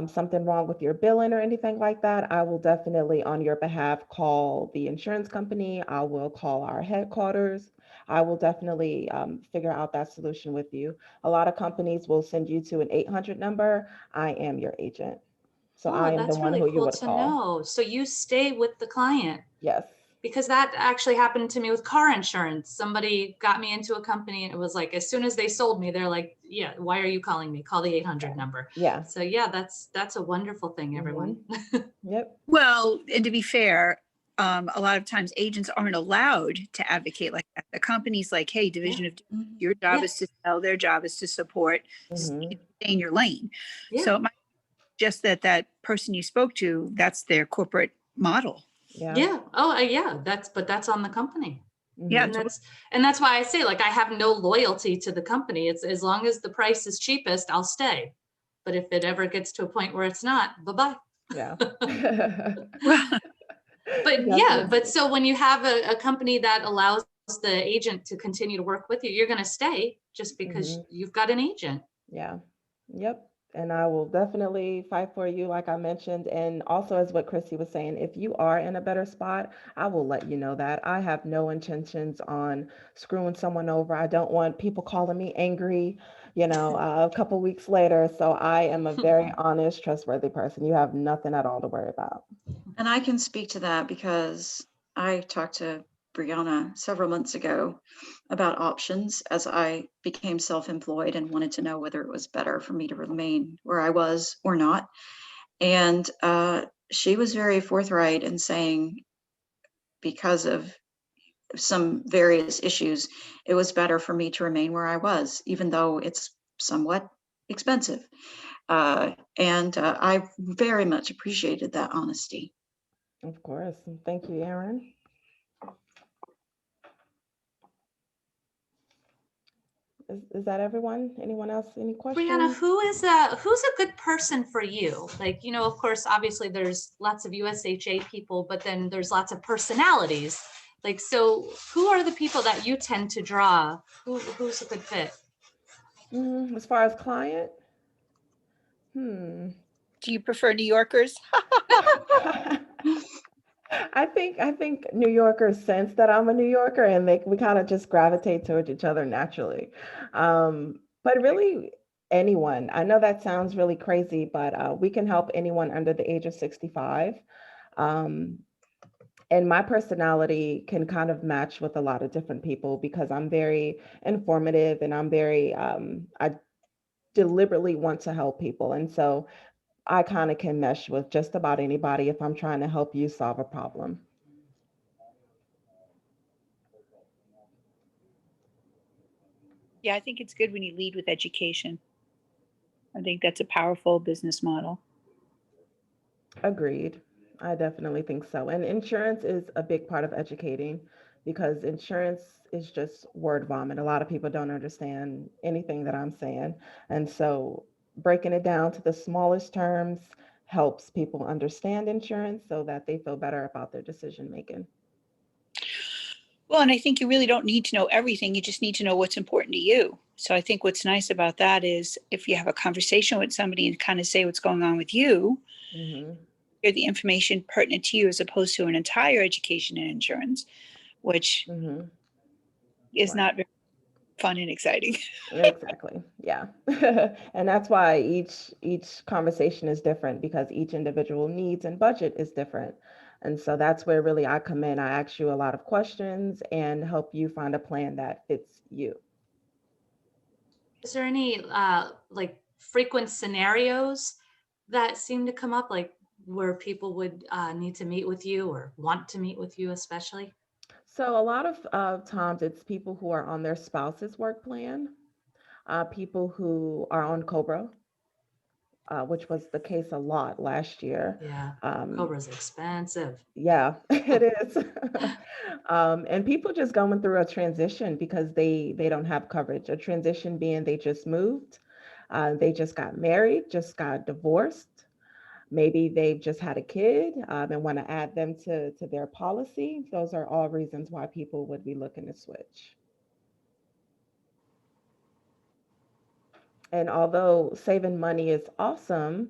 something wrong with your billing or anything like that, I will definitely on your behalf call the insurance company. I will call our headquarters. I will definitely figure out that solution with you. A lot of companies will send you to an 800 number. I am your agent. So I am the That's one really who you cool would to call. know. So you stay with the client. Yes. Because that actually happened to me with car insurance. Somebody got me into a company and it was like, as soon as they sold me, they're like, yeah, why are you calling me? Call the 800 number. Yeah. So yeah, that's a wonderful thing, everyone. Yep. Well, and to be fair, a lot of times agents aren't allowed to advocate like that. The company's like, hey, division of your job is to sell, their job is to support, stay in your lane. So it might be just that person you spoke to, that's their corporate model. Yeah. Oh, yeah. That's on the company. Yeah. And that's why I say, like, I have no loyalty to the company. It's as long as the price is cheapest, I'll stay. But if it ever gets to a point where it's not, bye-bye. Yeah. But so when you have a company that allows the agent to continue to work with you, you're going to stay just because you've got an agent. Yeah. Yep. And I will definitely fight for you, like I mentioned. And also, as what Chrissy was saying, if you are in a better spot, I will let you know that. I have no intentions on screwing someone over. I don't want people calling me angry, a couple weeks later. So I am a very honest, trustworthy person. You have nothing at all to worry about. And I can speak to that because I talked to Brianna several months ago about options as I became self-employed and wanted to know whether it was better for me to remain where I was or not. And she was very forthright in saying, because of some various issues, it was better for me to remain where I was, even though it's somewhat expensive. I very much appreciated that honesty. Of course. And thank you, Erin. Is that everyone? Anyone else? Any questions? Brianna, who's a good person for you? Like, of course, obviously there's lots of USHA people, but then there's lots of personalities. Like, so who are the people that you tend to draw? Who's a good fit? As far as client, Do you prefer New Yorkers? I think New Yorkers sense that I'm a New Yorker, and we kind of just gravitate towards each other naturally. But really, anyone. I know that sounds really crazy, but we can help anyone under the age of 65. And my personality can kind of match with a lot of different people because I'm very informative and I'm very, I deliberately want to help people. And so I kind of can mesh with just about anybody if I'm trying to help you solve a problem. Yeah, I think it's good when you lead with education. I think that's a powerful business model. Agreed. I definitely think so. And insurance is a big part of educating because insurance is just word vomit. A lot of people don't understand anything that I'm saying. And so breaking it down to the smallest terms helps people understand insurance so that they feel better about their decision making. Well, and I think you really don't need to know everything. You just need to know what's important to you. So I think what's nice about that is if you have a conversation with somebody and kind of say what's going on with you, hear the information pertinent to you as opposed to an entire education in insurance, which is not very fun and exciting. Exactly. Yeah. And that's why each conversation is different because each individual needs and budget is different. And so that's where really I come in. I ask you a lot of questions and help you find a plan that fits you. Is there any like frequent scenarios that seem to come up, like where people would need to meet with you or want to meet with you especially? So a lot of times it's people who are on their spouse's work plan, people who are on COBRA, which was the case a lot last year. Yeah, COBRA's expensive. Yeah, it is. And people just going through a transition because they don't have coverage. A transition being they just moved, they just got married, just got divorced. Maybe they've just had a kid and want to add them to their policy. Those are all reasons why people would be looking to switch. And although saving money is awesome,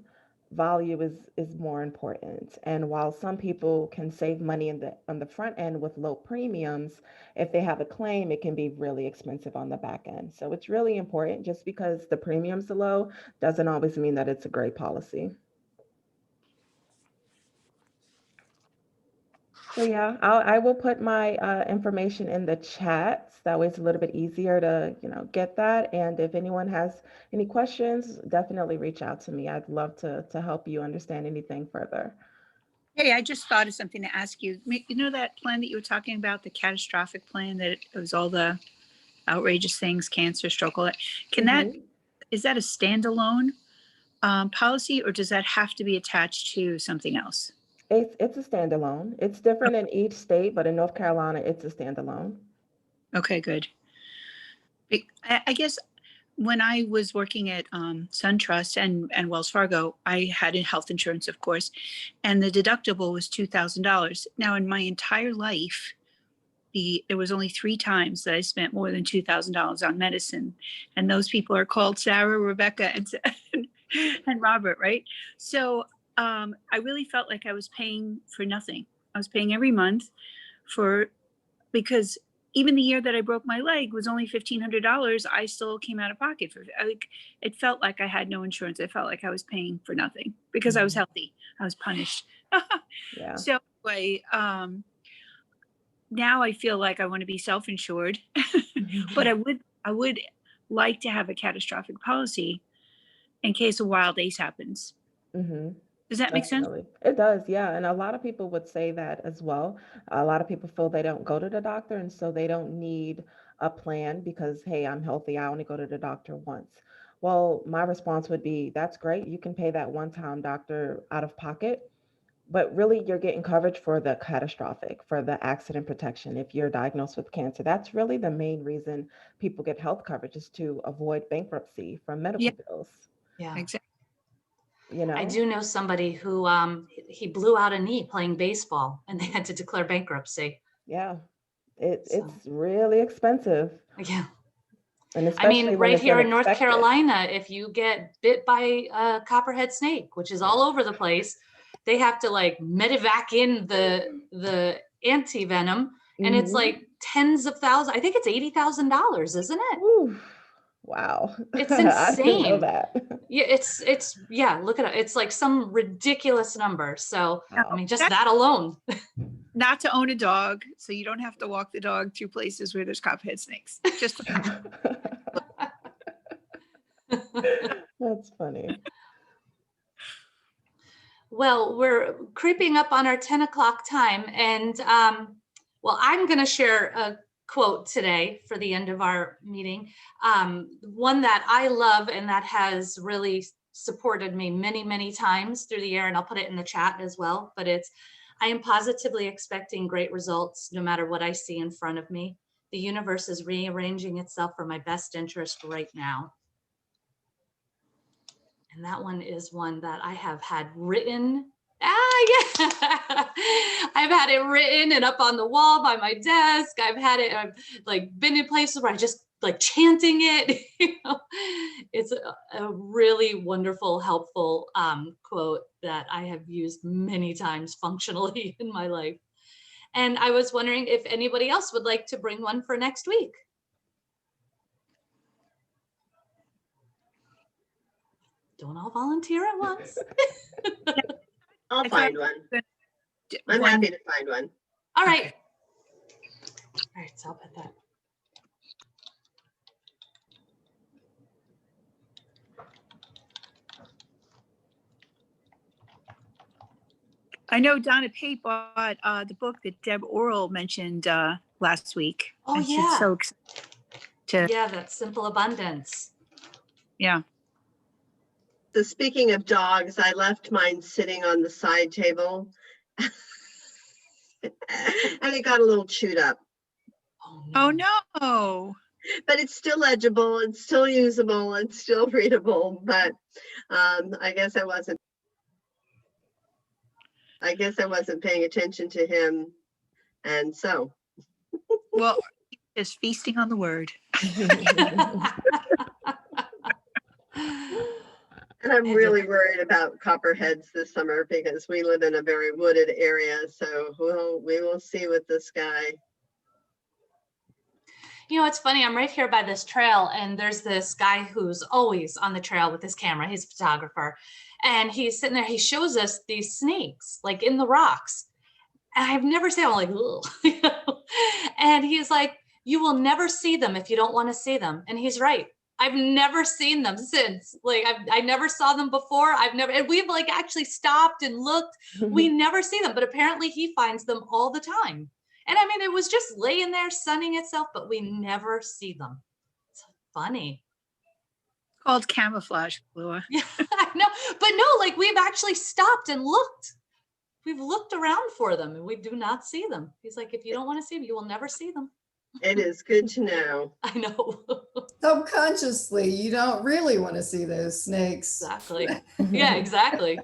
value is more important. And while some people can save money on the front end with low premiums, if they have a claim, it can be really expensive on the back end. So it's really important. Just because the premiums are low doesn't always mean that it's a great policy. So yeah, I will put my information in the chat. That way it's a little bit easier to, get that. And if anyone has any questions, definitely reach out to me. I'd love to help you understand anything further. Hey, I just thought of something to ask you. You know that plan that you were talking about, the catastrophic plan, that it was all the outrageous things, cancer, stroke, all that. Is that a standalone policy, or does that have to be attached to something else? It's a standalone. It's different in each state, but in North Carolina, it's a standalone. Okay, good. I guess when I was working at SunTrust and Wells Fargo, I had health insurance, of course, and the deductible was $2,000. Now, in my entire life, there was only 3 times that I spent more than $2,000 on medicine, and those people are called Sarah, Rebecca, and and Robert, right? So I really felt like I was paying for nothing. I was paying every month because even the year that I broke my leg was only $1,500. I still came out of pocket for it felt like I had no insurance. It felt like I was paying for nothing because I was healthy. I was punished. Yeah. So anyway, now I feel like I want to be self-insured, but I would like to have a catastrophic policy in case a wild ace happens. Mm-hmm. Does that make sense? Definitely. It does, yeah. And a lot of people would say that as well. A lot of people feel they don't go to the doctor, and so they don't need a plan because, hey, I'm healthy. I only go to the doctor once. Well, my response would be, that's great. You can pay that one-time doctor out of pocket, but really you're getting coverage for the catastrophic, for the accident protection. If you're diagnosed with cancer, that's really the main reason people get health coverage, is to avoid bankruptcy from medical bills. Yeah. Exactly. You know, I do know somebody who he blew out a knee playing baseball and they had to declare bankruptcy. Yeah, it's really expensive. Yeah. And I especially mean, when right it's here in North unexpected. Carolina, if you get bit by a copperhead snake, which is all over the place, they have to like medevac in the anti-venom, and it's like tens of thousands. I think it's $80,000, isn't it? Ooh, wow. It's I didn't know insane. that. Yeah, it's yeah, look at it. It's like some ridiculous number. So I mean, just that alone. Not to own a dog, so you don't have to walk the dog to places where there's copperhead snakes. Just That's funny. Well, we're creeping up on our 10 o'clock time, and well, I'm going to share a quote today for the end of our meeting. One that I love and that has really supported me many, many times through the year, and I'll put it in the chat as well, but it's, I am positively expecting great results no matter what I see in front of me. The universe is rearranging itself for my best interest right now. And that one is one that I have had written. Yeah. I've had it written and up on the wall by my desk. I've had it, I've like been in places where I just like chanting it. You know, it's a really wonderful, helpful quote that I have used many times functionally in my life. And I was wondering if anybody else would like to bring one for next week. Don't all volunteer at once. I'll find one. I'm happy to find one. All right. All right, so I'll put that. I know Donna Pate bought the book that Deb Oral mentioned last week. Oh, and she's yeah. so excited Yeah, that Simple Abundance. Yeah. So speaking of dogs, I left mine sitting on the side table and it got a little chewed up. Oh no. But it's still legible, it's still usable, it's still readable, but I guess I wasn't paying attention to him, and so. Well, just feasting on the word. And I'm really worried about copperheads this summer because we live in a very wooded area, so we will see with this guy. You know, it's funny, I'm right here by this trail and there's this guy who's always on the trail with his camera. He's a photographer and he's sitting there, he shows us these snakes like in the rocks. And I've never seen them, I'm like, ugh. You know? And he's like, you will never see them if you don't want to see them. And he's right. I've never seen them since. Like I never saw them before. And we've like actually stopped and looked. We never see them, but apparently he finds them all the time. And I mean, it was just laying there sunning itself, but we never see them. It's funny. Called camouflage, Lua. Yeah, I know. But no, like we've actually stopped and looked. We've looked around for them and we do not see them. He's like, if you don't want to see them, you will never see them. It is good to know. I know. Subconsciously, you don't really want to see those snakes. Exactly. Yeah, exactly.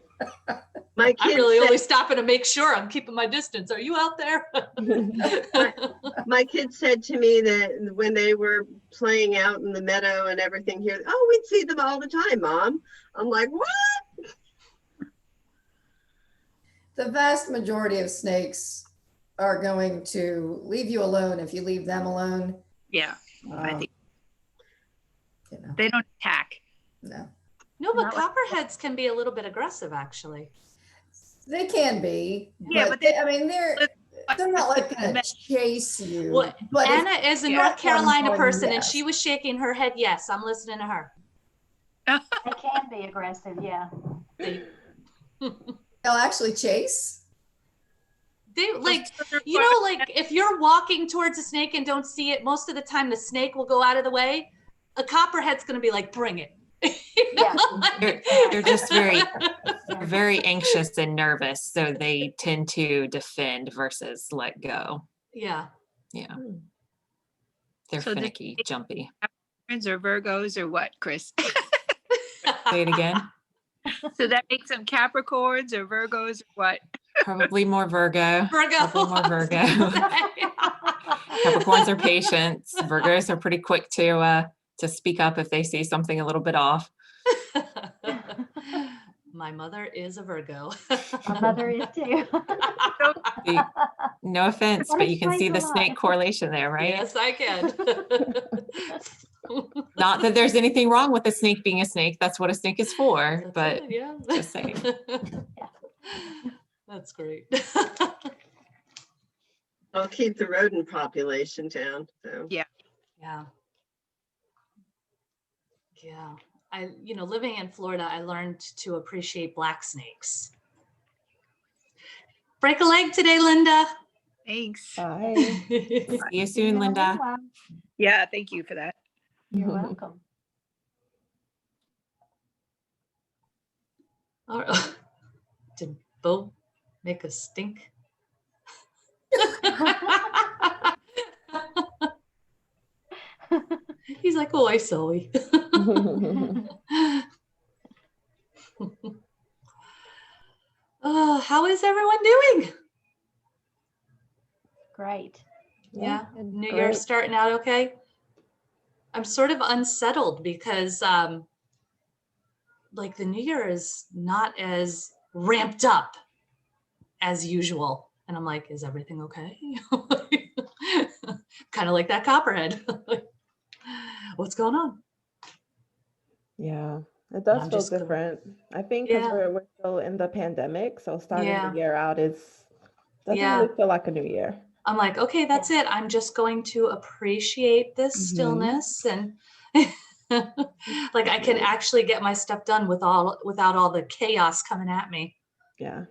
My I'm kid really said, only stopping to make sure I'm keeping my distance. Are you out there? my kid said to me that when they were playing out in the meadow and everything here, oh, we'd see them all the time, Mom. I'm like, what? The vast majority of snakes are going to leave you alone if you leave them alone. Yeah, I think You know, they don't attack. no, No, but Not like- copperheads can be a little bit aggressive, actually. they can be. Yeah, but I mean, they're not like gonna chase you. Well, but if- Anna is a yeah, North Carolina one, person, and yes. she was shaking her head. Yes, I'm listening to her. They can be aggressive, yeah. They, they'll actually chase. like, you know, like if you're walking towards a snake and don't see it, most of the time the snake will go out of the way. A copperhead's going to be like, bring it. Yeah. They're just very anxious and nervous, so they tend to defend versus let go. Yeah. Yeah. They're So did finicky, jumpy. Capricorns or Virgos or what, Chris? Say it again. So that makes them Capricorns or Virgos or what? Probably more Virgo. Virgo. Probably more Virgo. Capricorns are patient. Virgos are pretty quick to speak up if they see something a little bit off. My mother is a Virgo. My mother is too. No offense, That but you can see explains a the lot. snake correlation there, right? Yes, I can. Not that there's anything wrong with a snake being a snake. That's what a snake is for, That's but it, yeah. just saying. That's great. I'll keep the rodent population down. So. Yeah. Yeah. Yeah. Living in Florida, I learned to appreciate black snakes. Break a leg today, Linda. Thanks. Bye. See you soon, Linda. Yeah, thank you for that. You're welcome. All right. Did Bo make a stink? He's like, oh, I saw it. How is everyone doing? Great. Yeah, good. New Great. Year's starting out okay. I'm sort of unsettled because like the New Year is not as ramped up as usual. And I'm like, is everything okay? Kind of like that copperhead. What's going on? Yeah, it does I'm feel just gonna- different. I think because Yeah. we're still in the pandemic, so starting Yeah. the year out doesn't Yeah. really feel like a new year. I'm like, okay, that's it. I'm just going to appreciate this Mhm. stillness and like I can actually get my stuff done without all the chaos coming at me. Yeah.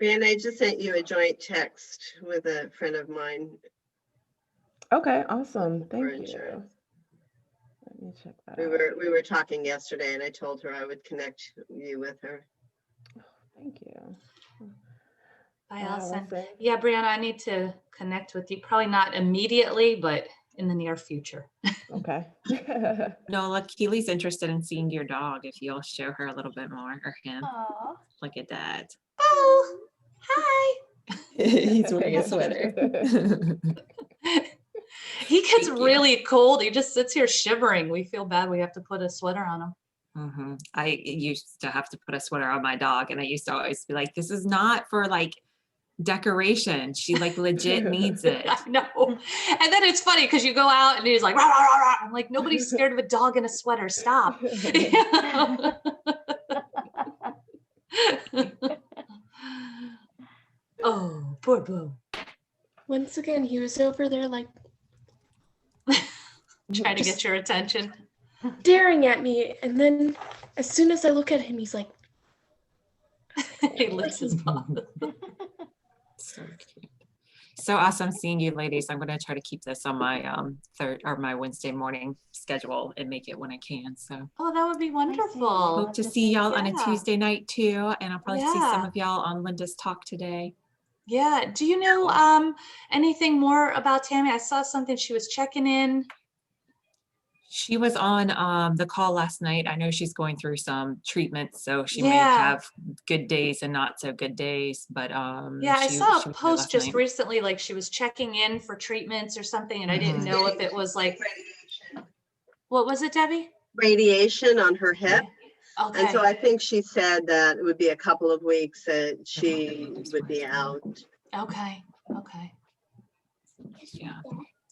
Brianna, I just sent you a joint text with a friend of mine. Okay, awesome. For Thank you. insurance. Let me check that We out. were talking yesterday, and I told her I would connect you with her. Thank you. Bye, Wow, Allison. Allison. Yeah, Brianna, I need to connect with you. Probably not immediately, but in the near future. Okay. Nola, Keely's interested in seeing your dog if you'll show her a little bit more, or him. Aw. Look at that. Oh, hi. He's wearing a sweater. He gets Thank you. really cold. He just sits here shivering. We feel bad. We have to put a sweater on him. I used to have to put a sweater on my dog, and I used to always be like, this is not for like decoration. She like legit needs it. I know. And then it's funny because you go out and he's like, rah, rah, rah, rah. I'm like, nobody's scared of a dog in a sweater. Stop. Oh, poor Boo. Once again, he was over there like Trying to get your attention. staring at me, and then as soon as I look at him, he's like, He licks his paw. So cute. So awesome seeing you ladies. I'm going to try to keep this on my my Wednesday morning schedule and make it when I can. So Oh, that would be wonderful. hope to see y'all on a Yeah. Tuesday night too. And I'll probably see some Yeah. of y'all on Linda's talk today. Yeah. Do you know anything more about Tammy? I saw something she was checking in. She was on the call last night. I know she's going through some treatments, so she may Yeah. have good days and not so good days, but Yeah, I she saw was a there post last just night. recently, like she was checking in for treatments or something, and I didn't know if it was like, what was it, Debbie? Radiation on her hip. Okay. And so I think she said that it would be a couple of weeks that she would be out. Okay. Okay. Yeah.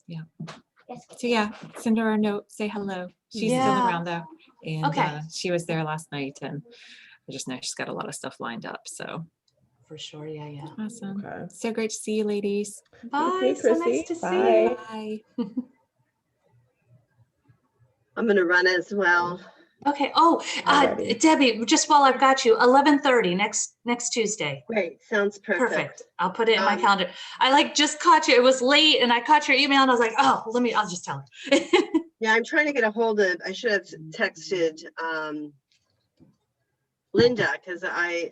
Yeah. So yeah, send her a note, say hello. She's still Yeah. around though. And Okay. she was there last night, and I just know she's got a lot of stuff lined up. So For sure. Yeah. Yeah. awesome. Okay. So great to see you ladies. Bye. too, So nice Chrissy. to see Bye. you. Bye. I'm going to run as well. Okay. Oh, Alrighty. Debbie, just while I've got you, 11:30 next Tuesday. Great. Sounds perfect. Perfect. I'll put it in my calendar. I like just caught you. It was late and I caught your email and I was like, oh, I'll just tell her. Yeah, I'm trying to get a hold of, I should have texted Linda, because I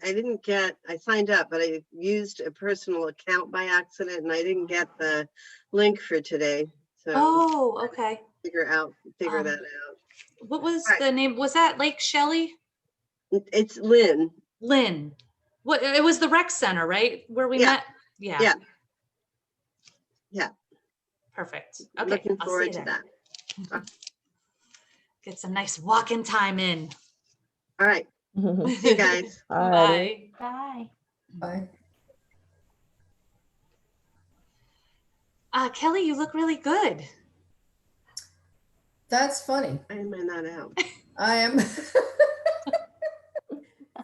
didn't get, I signed up, but I used a personal account by accident and I didn't get the link for today. So Oh, okay. figure that out. What was Right. the name? Was that Lake Shelley? It's Lynn. Lynn. What? It was the rec center, right? Where we Yeah. met? Yeah. Yeah. Yeah. Perfect. Okay. Looking I'll see forward you to there. that. Get some nice walking time in. All right. See you guys. Alrighty. Bye. Bye. Bye. Kelly, you look really good. That's funny. I am not out. I am.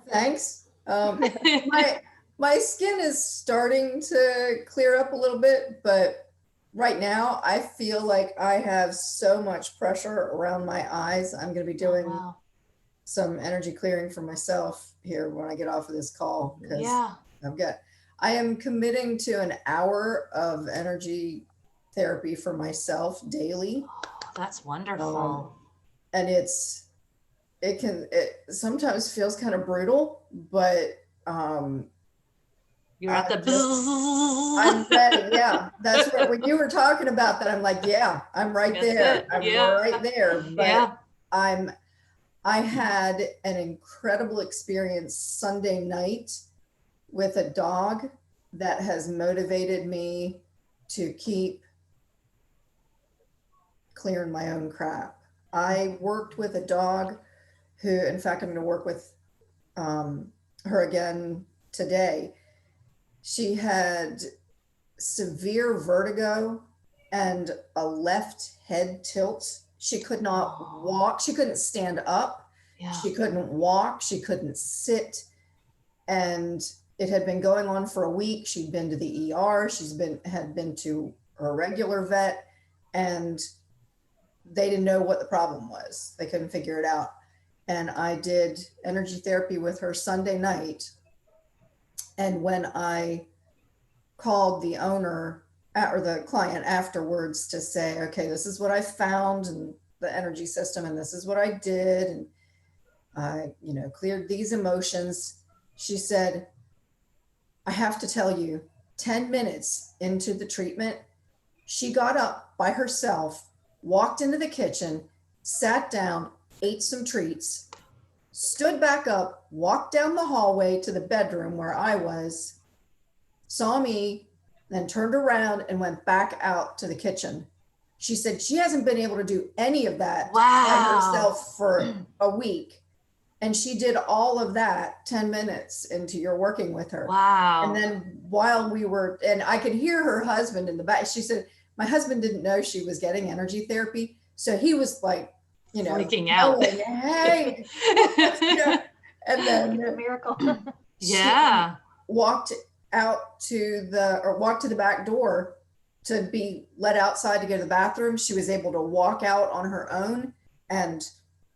Thanks. My skin is starting to clear up a little bit, but right now I feel like I have so much pressure around my eyes. I'm going to be doing Wow. some energy clearing for myself here when I get off of this call, because Yeah. I am committing to an hour of energy therapy for myself daily. Oh, that's wonderful. And it sometimes feels kind of brutal, but You're at the I'm ready. Yeah. That's what, when you were talking about that, I'm like, yeah, I'm right That's there. it. I'm Yeah. right there. But Yeah. I had an incredible experience Sunday night with a dog that has motivated me to keep clearing my own crap. I worked with a dog who, in fact, I'm going to work with her again today. She had severe vertigo and a left head tilt. She could not walk. She couldn't stand up. Yeah. She couldn't walk. She couldn't sit. And it had been going on for a week. She'd been to the ER. Had been to her regular vet, and they didn't know what the problem was. They couldn't figure it out. And I did energy therapy with her Sunday night. And when I called the owner or the client afterwards to say, okay, this is what I found in the energy system, and this is what I did, and I, cleared these emotions. She said, I have to tell you, 10 minutes into the treatment, she got up by herself, walked into the kitchen, sat down, ate some treats, stood back up, walked down the hallway to the bedroom where I was, saw me, then turned around and went back out to the kitchen. She said she hasn't been able to do any of that by herself for a week. And she did all of that 10 minutes into your working with her. Wow. And then while we were, and I could hear her husband in the back, she said, my husband didn't know she was getting energy therapy. So he was like, freaking out. Going, hey. And then Miracle. Yeah. walked to the back door to be let outside to go to the bathroom. She was able to walk out on her own and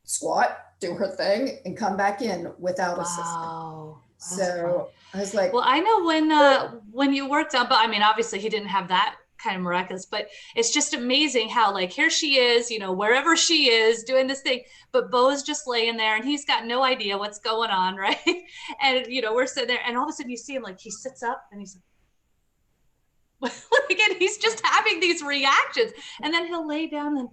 squat, do her thing, and come back in without assistance. So I was like, well, I know when you worked on, but I mean, obviously he didn't have that kind of miraculous, but it's just amazing how, like, here she is, wherever she is doing this thing, but Bo's just laying there and he's got no idea what's going on, right? And we're sitting there, and all of a sudden you see him, like, he sits up and he's like, and he's just having these reactions, and then he'll lay down and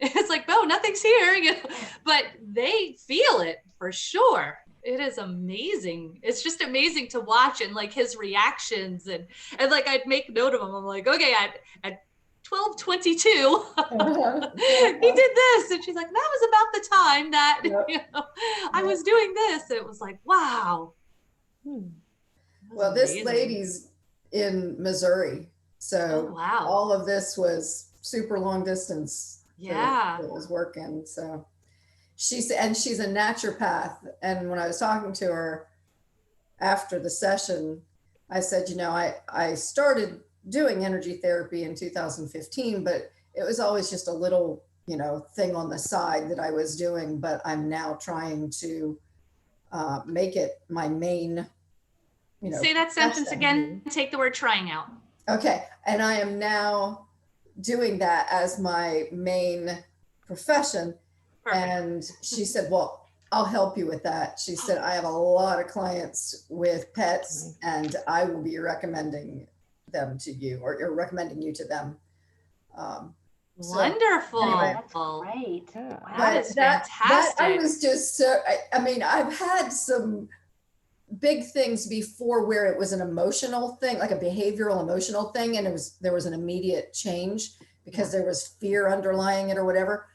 It's like, no, nothing's here, you know, but they feel it for sure. It is amazing. It's just amazing to watch, and like his reactions, and like I'd make note of him. I'm like, okay, at 12:22, he did this, and she's like, that was about the time that you know, I was doing this. It was like, wow. Well, this lady's in Missouri, so wow. all of this was super long distance. Yeah, that was working. So she's a naturopath, and when I was talking to her after the session, I said, you know, I started doing energy therapy in 2015, but it was always just a little, you know, thing on the side that I was doing, but I'm now trying to make it my main, you know. Say that sentence again. Take the word trying out. Okay. And I am now doing that as my main profession. Perfect. And she said, well, I'll help you with that. She said, I have a lot of clients with pets, and I will be recommending them to you, or you're recommending you to them. Wonderful. Anyway. That's great. Wow, that is fantastic. That I was just so, I mean, I've had some big things before where it was an emotional thing, like a behavioral emotional thing, and there was an immediate change because there was fear underlying it or whatever.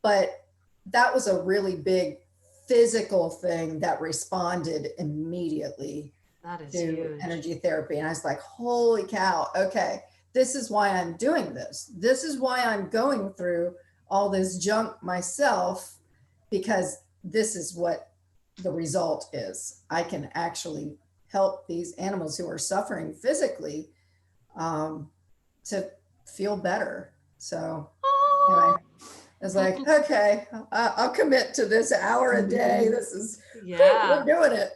But that was a really big physical thing that responded immediately to huge. Energy therapy. And I was like, holy cow, okay, this is why I'm doing this. This is why I'm going through all this junk myself, because this is what the result is. I can actually help these animals who are suffering physically to feel better. So anyway, it's like, okay, I'll commit to this hour a day. This is, we're doing it.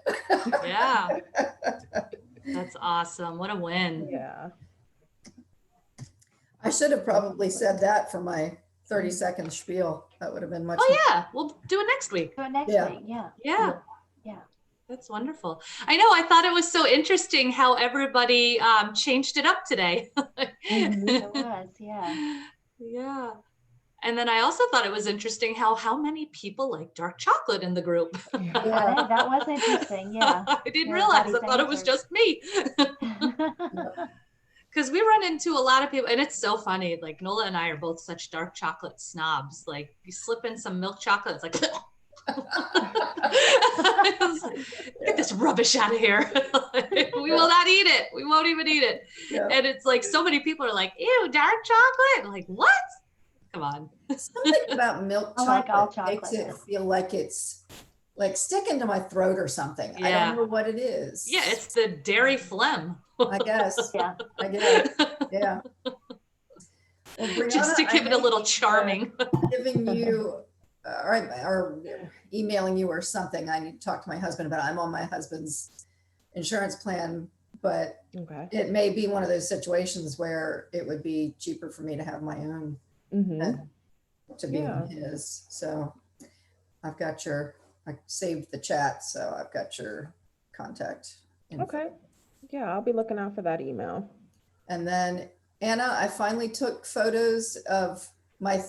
Yeah. That's awesome. What a win. Yeah. I should have probably said that for my 30-second spiel. That would have been much. Oh yeah, we'll do it next week. Do it next week. Yeah. Yeah. Yeah. That's wonderful. I know. I thought it was so interesting how everybody changed it up today. It was. Yeah. Yeah. And then I also thought it was interesting how many people like dark chocolate in the group. Yeah, that was interesting. Yeah. I didn't realize. I thought it was just me. Because we run into a lot of people, and it's so funny. Like Nola and I are both such dark chocolate snobs. Like you slip in some milk chocolate, it's like, get this rubbish out of here. We will not eat it. We won't even eat it. Yeah. And it's like so many people are like, ew, dark chocolate. I'm like, what? Come on. Something about milk chocolate, like all chocolate makes it feel like it's like sticking to my throat or something. Yeah. I don't know what it is. Yeah, it's the dairy phlegm. I guess. Yeah. I guess. Yeah. Well, Brianna, just to give it a little charming. Giving you or emailing you or something. I need to talk to my husband about it. I'm on my husband's insurance plan, but it may be one of those situations where it would be cheaper for me to have my own to be on his. So I've got I saved the chat, so I've got your contact info. Okay. Yeah, I'll be looking out for that email. And then Anna, I finally took photos of my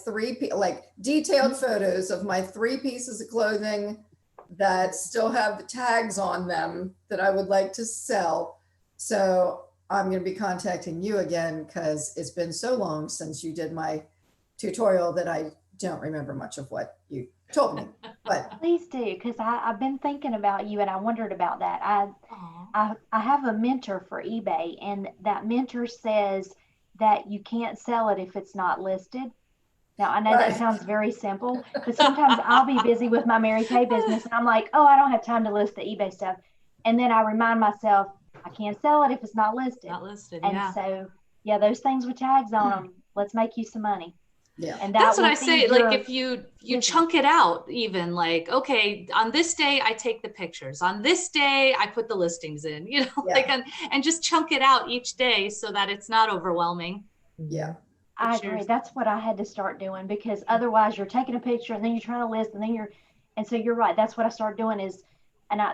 detailed photos of my 3 pieces of clothing that still have the tags on them that I would like to sell. So I'm going to be contacting you again because it's been so long since you did my tutorial that I don't remember much of what you told me. But please do, because I've been thinking about you and I wondered about that. I have a mentor for eBay, and that mentor says that you can't sell it if it's not listed. Now, I know that sounds very simple, but sometimes I'll be busy with my Mary Kay business and I'm like, oh, I don't have time to list the eBay stuff. And then I remind myself, I can't sell it if it's not listed. Not listed, and so, yeah, those things with tags on them, let's make you some money. Yeah. And that's what I say. Like if you chunk it out, even like, okay, on this day, I take the pictures. On this day, I put the listings in, you know, like, and just chunk it out each day so that it's not overwhelming. Yeah. I agree. That's what I had to start doing, because otherwise you're taking a picture and then you're trying to list and then and so you're right. That's what I started doing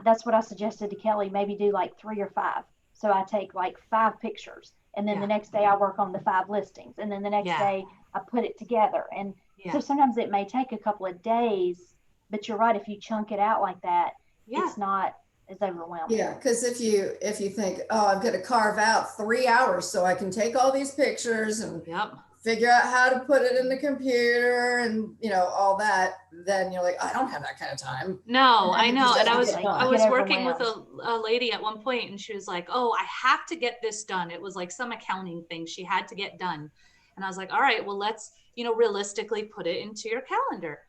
that's what I suggested to Kelly, maybe do like 3 or 5. So I take like 5 pictures and then the next day I work on the 5 listings. And then the next day I put it together. And Yeah. So sometimes it may take a couple of days, but you're right, if you chunk it out like that, Yeah. it's not as overwhelming. Yeah, because if you think, oh, I'm going to carve out 3 hours so I can take all these pictures and Yep. figure out how to put it in the computer and all that, then you're like, I don't have that kind of time. No, I know. And I was Get working with overwhelmed. a lady at one point, and she was like, oh, I have to get this done. It was like some accounting thing she had to get done. And I was like, all right, well, let's, realistically put it into your calendar.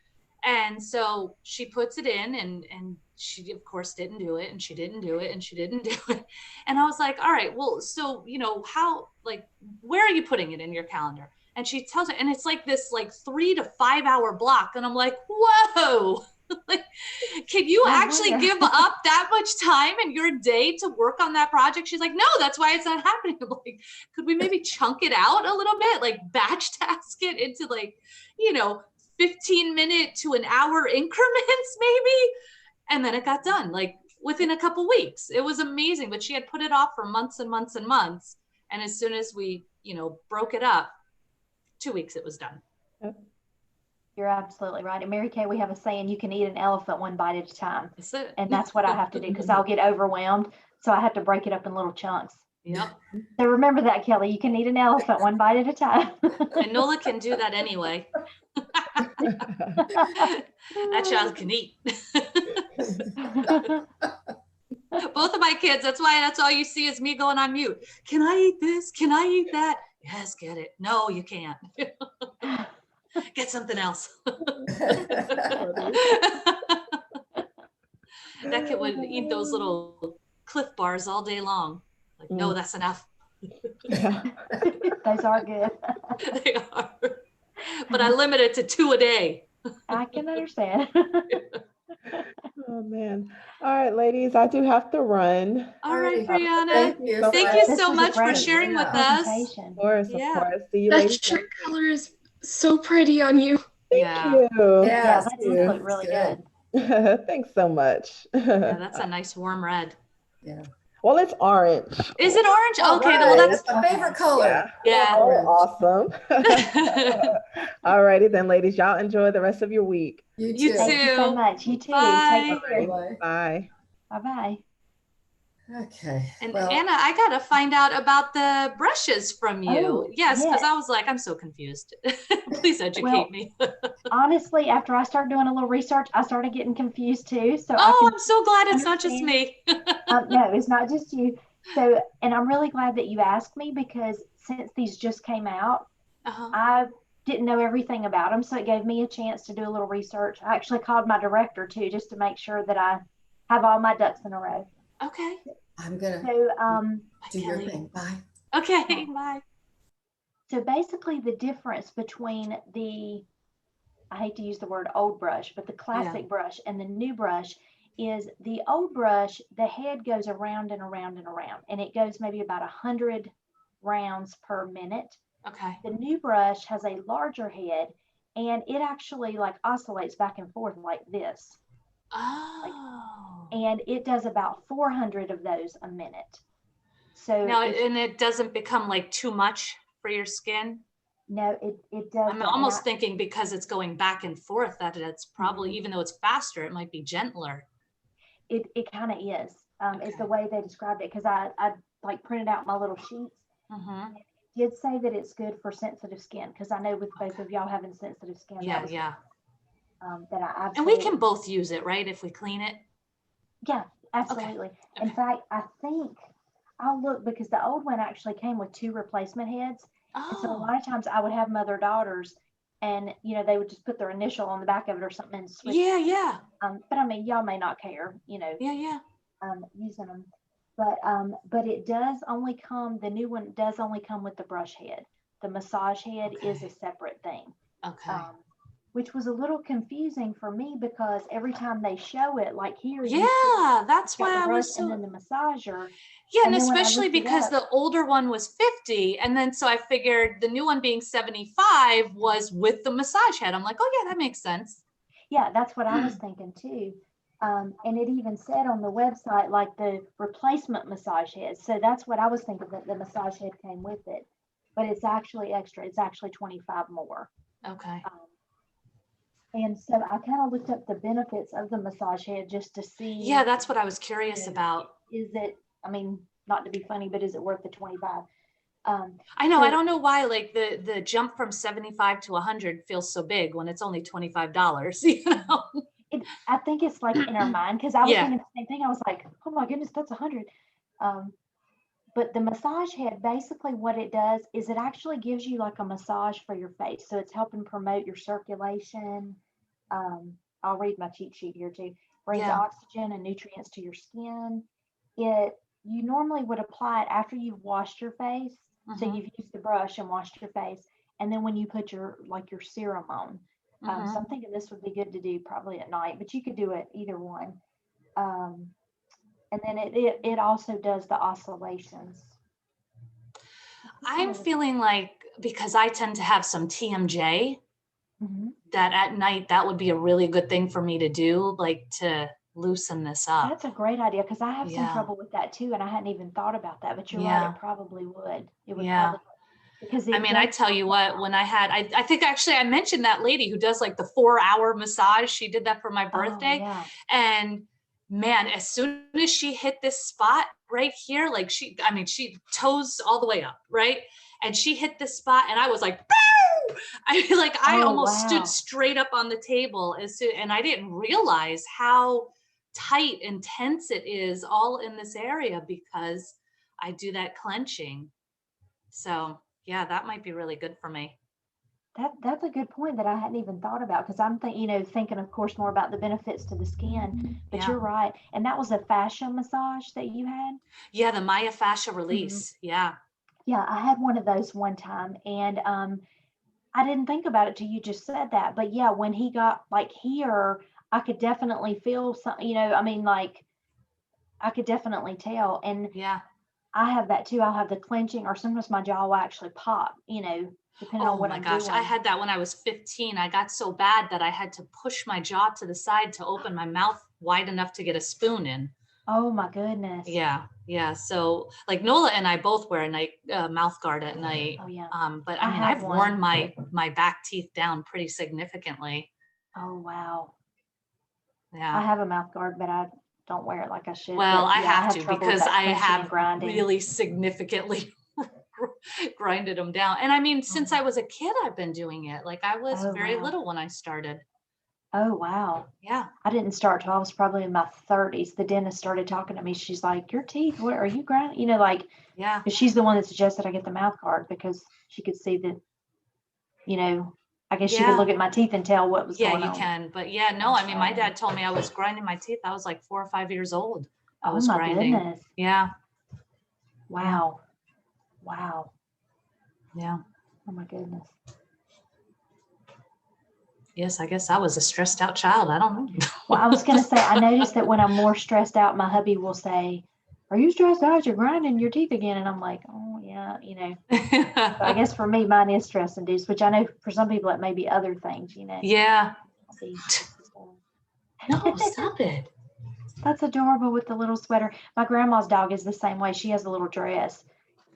And so she puts it in, and she of course didn't do it, and she didn't do it, and she didn't do it. And I was like, all right, well, so, how, like, where are you putting it in your calendar? And she tells her, and it's like this 3 to 5 hour block. And I'm like, whoa, like, can you actually give up that much time in your day to work on that project? She's like, no, that's why it's not happening. I'm like, could we maybe chunk it out a little bit, like batch task it into 15-minute to an hour increments maybe? And then it got done like within a couple weeks. It was amazing, but she had put it off for months and months and months. And as soon as we, broke it up, 2 weeks, it was done. You're absolutely right. And Mary Kay, we have a saying, you can eat an elephant one bite at a time. That's it. And that's what I have to do, because I'll get overwhelmed. So I have to break it up in little chunks. Yep. So remember that, Kelly, you can eat an elephant one bite at a time. And Nola can do that anyway. That child can eat. Both of my kids, that's all you see is me going on mute. Can I eat this? Can I eat that? Yes, get it. No, you can't. Get something else. That kid would eat those little Cliff Bars all day long. Like, no, that's enough. Yeah. Those are good. They are. But I limit it to 2 a day. I can understand. Oh man. All right, ladies, I do have to run. All right, Brianna. Thank you so much for sharing with us. Of course, of course. See you That later. check color is so pretty on you. Yeah. Thank you. Yeah, that does look really good. Thanks so much. Yeah, that's a nice warm red. Yeah. Well, it's orange. Is it orange? Okay, right. well, that's my favorite color. Yeah. Oh, awesome. All righty then, ladies. Y'all enjoy the rest of your week. You too. Thank you so much. You too. Bye. Take care. Bye. Bye. Bye-bye. Okay. And well, Anna, I got to find out about the brushes from you. Oh, yes, because yes. I was like, I'm so confused. Please educate me. Honestly, after I started doing a little research, I started getting confused too. So I'm so glad it's not just me. No, it's not just you. So, and I'm really glad that you asked me, because since these just came out, I didn't know everything about them. So it gave me a chance to do a little research. I actually called my director too, just to make sure that I have all my ducks in a row. Okay. I'm gonna So, do your thing. Bye. Okay, bye. So basically the difference between I hate to use the word old brush, but the classic brush and the new brush is the old brush, the head goes around and around and around, and it goes maybe about 100 rounds per minute. Okay. The new brush has a larger head, and it actually like oscillates back and forth like this. Oh. And it does about 400 of those a minute. So now, and it doesn't become like too much for your skin? No, it doesn't. I'm almost thinking because it's going back and forth that it's probably, even though it's faster, it might be gentler. It kind of is. It's the way they described it, because I like printed out my little sheets. Mm-hmm. It did say that it's good for sensitive skin, because I know with both of y'all having sensitive skin. Yeah. That I absolutely. And we can both use it, right? If we clean it. Yeah, absolutely. In fact, I think I'll look, because the old one actually came with 2 replacement heads. And so a lot of times I would have mother daughters, and they would just put their initial on the back of it or something and switch. Yeah. But I mean, y'all may not care, Yeah. Using them. But it does only come, the new one does only come with the brush head. The massage head is a separate thing. Okay. Which was a little confusing for me, because every time they show it, like here. Yeah, that's why I was so. And then the massager. Yeah, and especially because the older one was 50, and then so I figured the new one being 75 was with the massage head. I'm like, oh yeah, that makes sense. Yeah, that's what I was thinking too. And it even said on the website, like the replacement massage head. So that's what I was thinking, that the massage head came with it. But it's actually extra. It's actually 25 more. Okay. And so I kind of looked up the benefits of the massage head just to see. Yeah, that's what I was curious about. Is it, I mean, not to be funny, but is it worth the 25? I know, so- I don't know why like the jump from 75 to 100 feels so big when it's only $25, you know? I think it's like in our mind, because I was Yeah. thinking the same thing. I was like, oh my goodness, that's 100. But the massage head, basically what it does is it actually gives you like a massage for your face. So it's helping promote your circulation. I'll read my cheat sheet here too. Brings Yeah. oxygen and nutrients to your skin. You normally would apply it after you've washed your face. So Mhm. you've used the brush and washed your face. And then when you put your serum on. So I'm thinking this would be good to do probably at night, but you could do it either one. And then it also does the oscillations. I'm feeling like, because I tend to have some TMJ, that at night, that would be a really good thing for me to do, like to loosen this up. That's a great idea, because I have some Yeah. trouble with that too, and I hadn't even thought about that, but you're right, Yeah. it probably would. It would Yeah. probably, because I mean, I tell you what, when I had, I think actually I mentioned that lady who does like the 4-hour massage. She did that for my birthday. yeah. And man, as soon as she hit this spot right here, like she toes all the way up, right? And she hit this spot and I was like, boo! I feel like I almost stood straight up on the table and I didn't realize how tight and tense it is all in this area because I do that clenching. So yeah, that might be really good for me. That's a good point that I hadn't even thought about, because I'm thinking, of course, more about the benefits to the skin. But Yeah. you're right, and that was a fascia massage that you had. Yeah, the myofascial release. Yeah. Yeah, I had one of those one time, and I didn't think about it till you just said that. But yeah, when he got like here, I could definitely feel some. Like I could definitely tell, and yeah, I have that too. I'll have the clenching, or sometimes my jaw will actually pop. Depending on what I'm doing. I had that when I was 15. I got so bad that I had to push my jaw to the side to open my mouth wide enough to get a spoon in. Oh my goodness. Yeah. Yeah. So like Nola and I both wear a night mouth guard at night. Oh yeah. But I mean, I've worn my back teeth down pretty significantly. Oh wow. Yeah. I have a mouth guard, but I don't wear it like I should. Well, but, I have to because I have grinding. really significantly grinded them down. And I mean, since I was a kid, I've been doing it. Like I was very little when I started. Oh, wow. Yeah. I didn't start till I was probably in my 30s. The dentist started talking to me. She's like, your teeth, what are you grinding? Yeah. Because she's the one that suggested I get the mouth guard, because she could see that, I guess she could look at my teeth and tell what was going on. Yeah, you can. But yeah, no, I mean, my dad told me I was grinding my teeth. I was like 4 or 5 years old. I was grinding. Goodness. Yeah. Wow. Wow. Yeah. Oh my goodness. Yes, I guess I was a stressed out child. I don't know. Well, I was going to say, I noticed that when I'm more stressed out, my hubby will say, are you stressed out? You're grinding your teeth again. And I'm like, oh yeah, So I guess for me, mine is stress induced, which I know for some people it may be other things, Yeah. No, stop it. That's adorable with the little sweater. My grandma's dog is the same way. She has a little dress,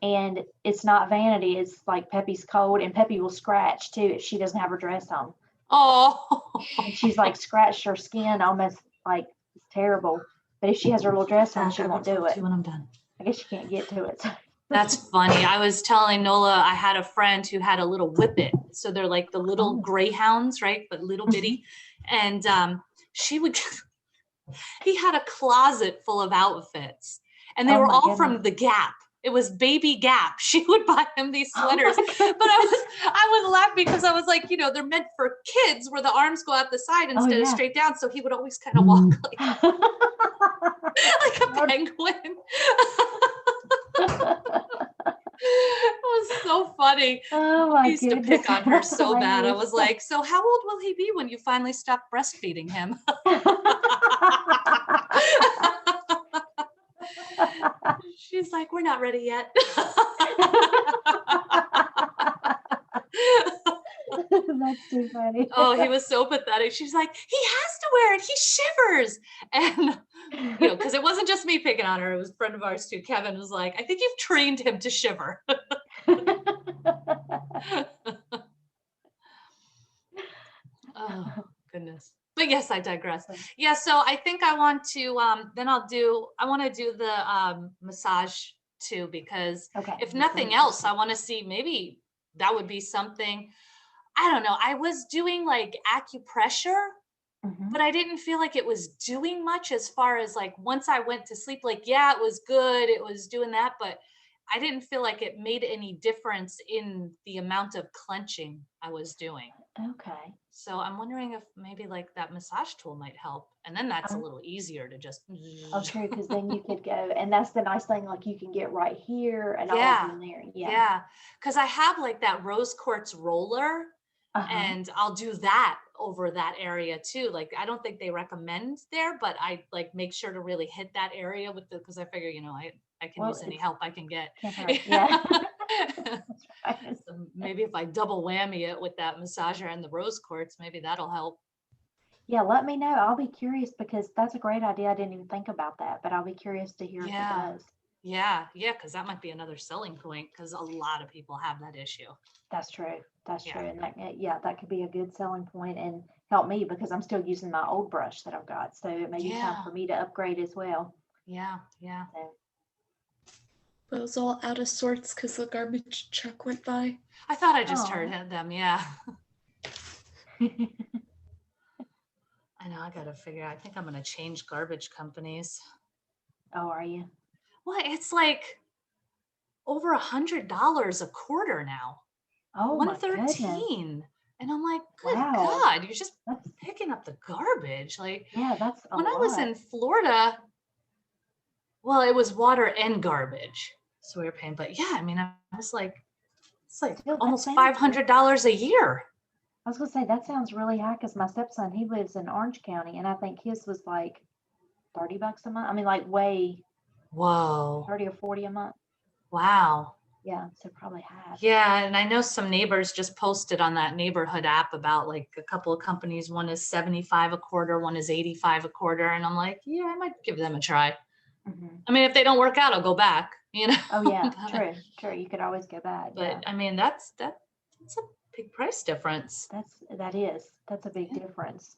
and it's not vanity. It's like Peppy's cold, and Peppy will scratch too if she doesn't have her dress on. Oh. And she's like scratched her skin almost like it's terrible. But if she has her little dress on, she won't do it. When I'm done. I guess she can't get to it. That's funny. I was telling Nola, I had a friend who had a little whippet. So they're like the little greyhounds, right? But little bitty. And he had a closet full of outfits, and they were all from the Gap. It was Baby Gap. She would buy him these sweaters. But I was laughing because I was like, they're meant for kids where the arms go out the side instead of straight down. So he would always kind of walk like a penguin. It was so funny. Oh my I used to pick on her so bad. I was like, so how old will he be when you finally stop breastfeeding him? She's like, we're not ready yet. That's too funny. Oh, he was so pathetic. She's like, he has to wear it. He shivers. And, because it wasn't just me picking on her. It was a friend of ours too. Kevin was like, I think you've trained him to shiver. Oh, Yes, I digress. Yeah, so I think I want to, then I want to do the massage too, because Okay. if nothing else, I want to see maybe that would be something. I don't know. I was doing like acupressure, Mhm. but I didn't feel like it was doing much as far as like once I went to sleep, like, yeah, it was good. It was doing that, but I didn't feel like it made any difference in the amount of clenching I was doing. Okay. So I'm wondering if maybe like that massage tool might help. And then that's a Um, little easier to just. Oh, true, because then you could go, and that's the nice thing, like you can get right here and all Yeah. in there. Yeah. Yeah. Because I have like that rose quartz roller Uh-huh. and I'll do that over that area too. Like I don't think they recommend there, but I like make sure to really hit that area with because I figure, I can Well, use any it's help I can get. can't hurt. Yeah. That's right. So maybe if I double whammy it with that massager and the rose quartz, maybe that'll help. Yeah, let me know. I'll be curious because that's a great idea. I didn't even think about that, but I'll be curious to hear if it Yeah. does. Yeah. Yeah. Because that might be another selling point because a lot of people have that issue. That's true. That's Yeah. true. And that, yeah, that could be a good selling point and help me because I'm still using my old brush that I've got. So it may be time Yeah. for me to upgrade as well. Yeah. Yeah. So, But it was all out of sorts because the garbage truck went by. I thought I just Aw. heard them. Yeah. I know. I got to figure out. I think I'm going to change garbage companies. Oh, are you? Well, it's like over $100 a quarter now. Oh my goodness. 113. And I'm like, good Wow. God, you're just That's, picking up the garbage. Like yeah, that's a when I was lot. in Florida, well, it was water and garbage. So we were paying, but yeah, I mean, I was like, it's like Still, that almost sounds $500 a year. I was gonna say that sounds really high because my stepson, he lives in Orange County and I think his was like $30 a month. I mean, like way Whoa. 30 or 40 a month. Wow. Yeah, so probably half. Yeah, and I know some neighbors just posted on that neighborhood app about like a couple of companies. One is 75 a quarter, one is 85 a quarter. And I'm like, yeah, I might give them a try. Mhm. I mean, if they don't work out, I'll go back, Oh yeah, true. You could always go back. Yeah, But I mean, that's a big price difference. that's a big Yeah. difference.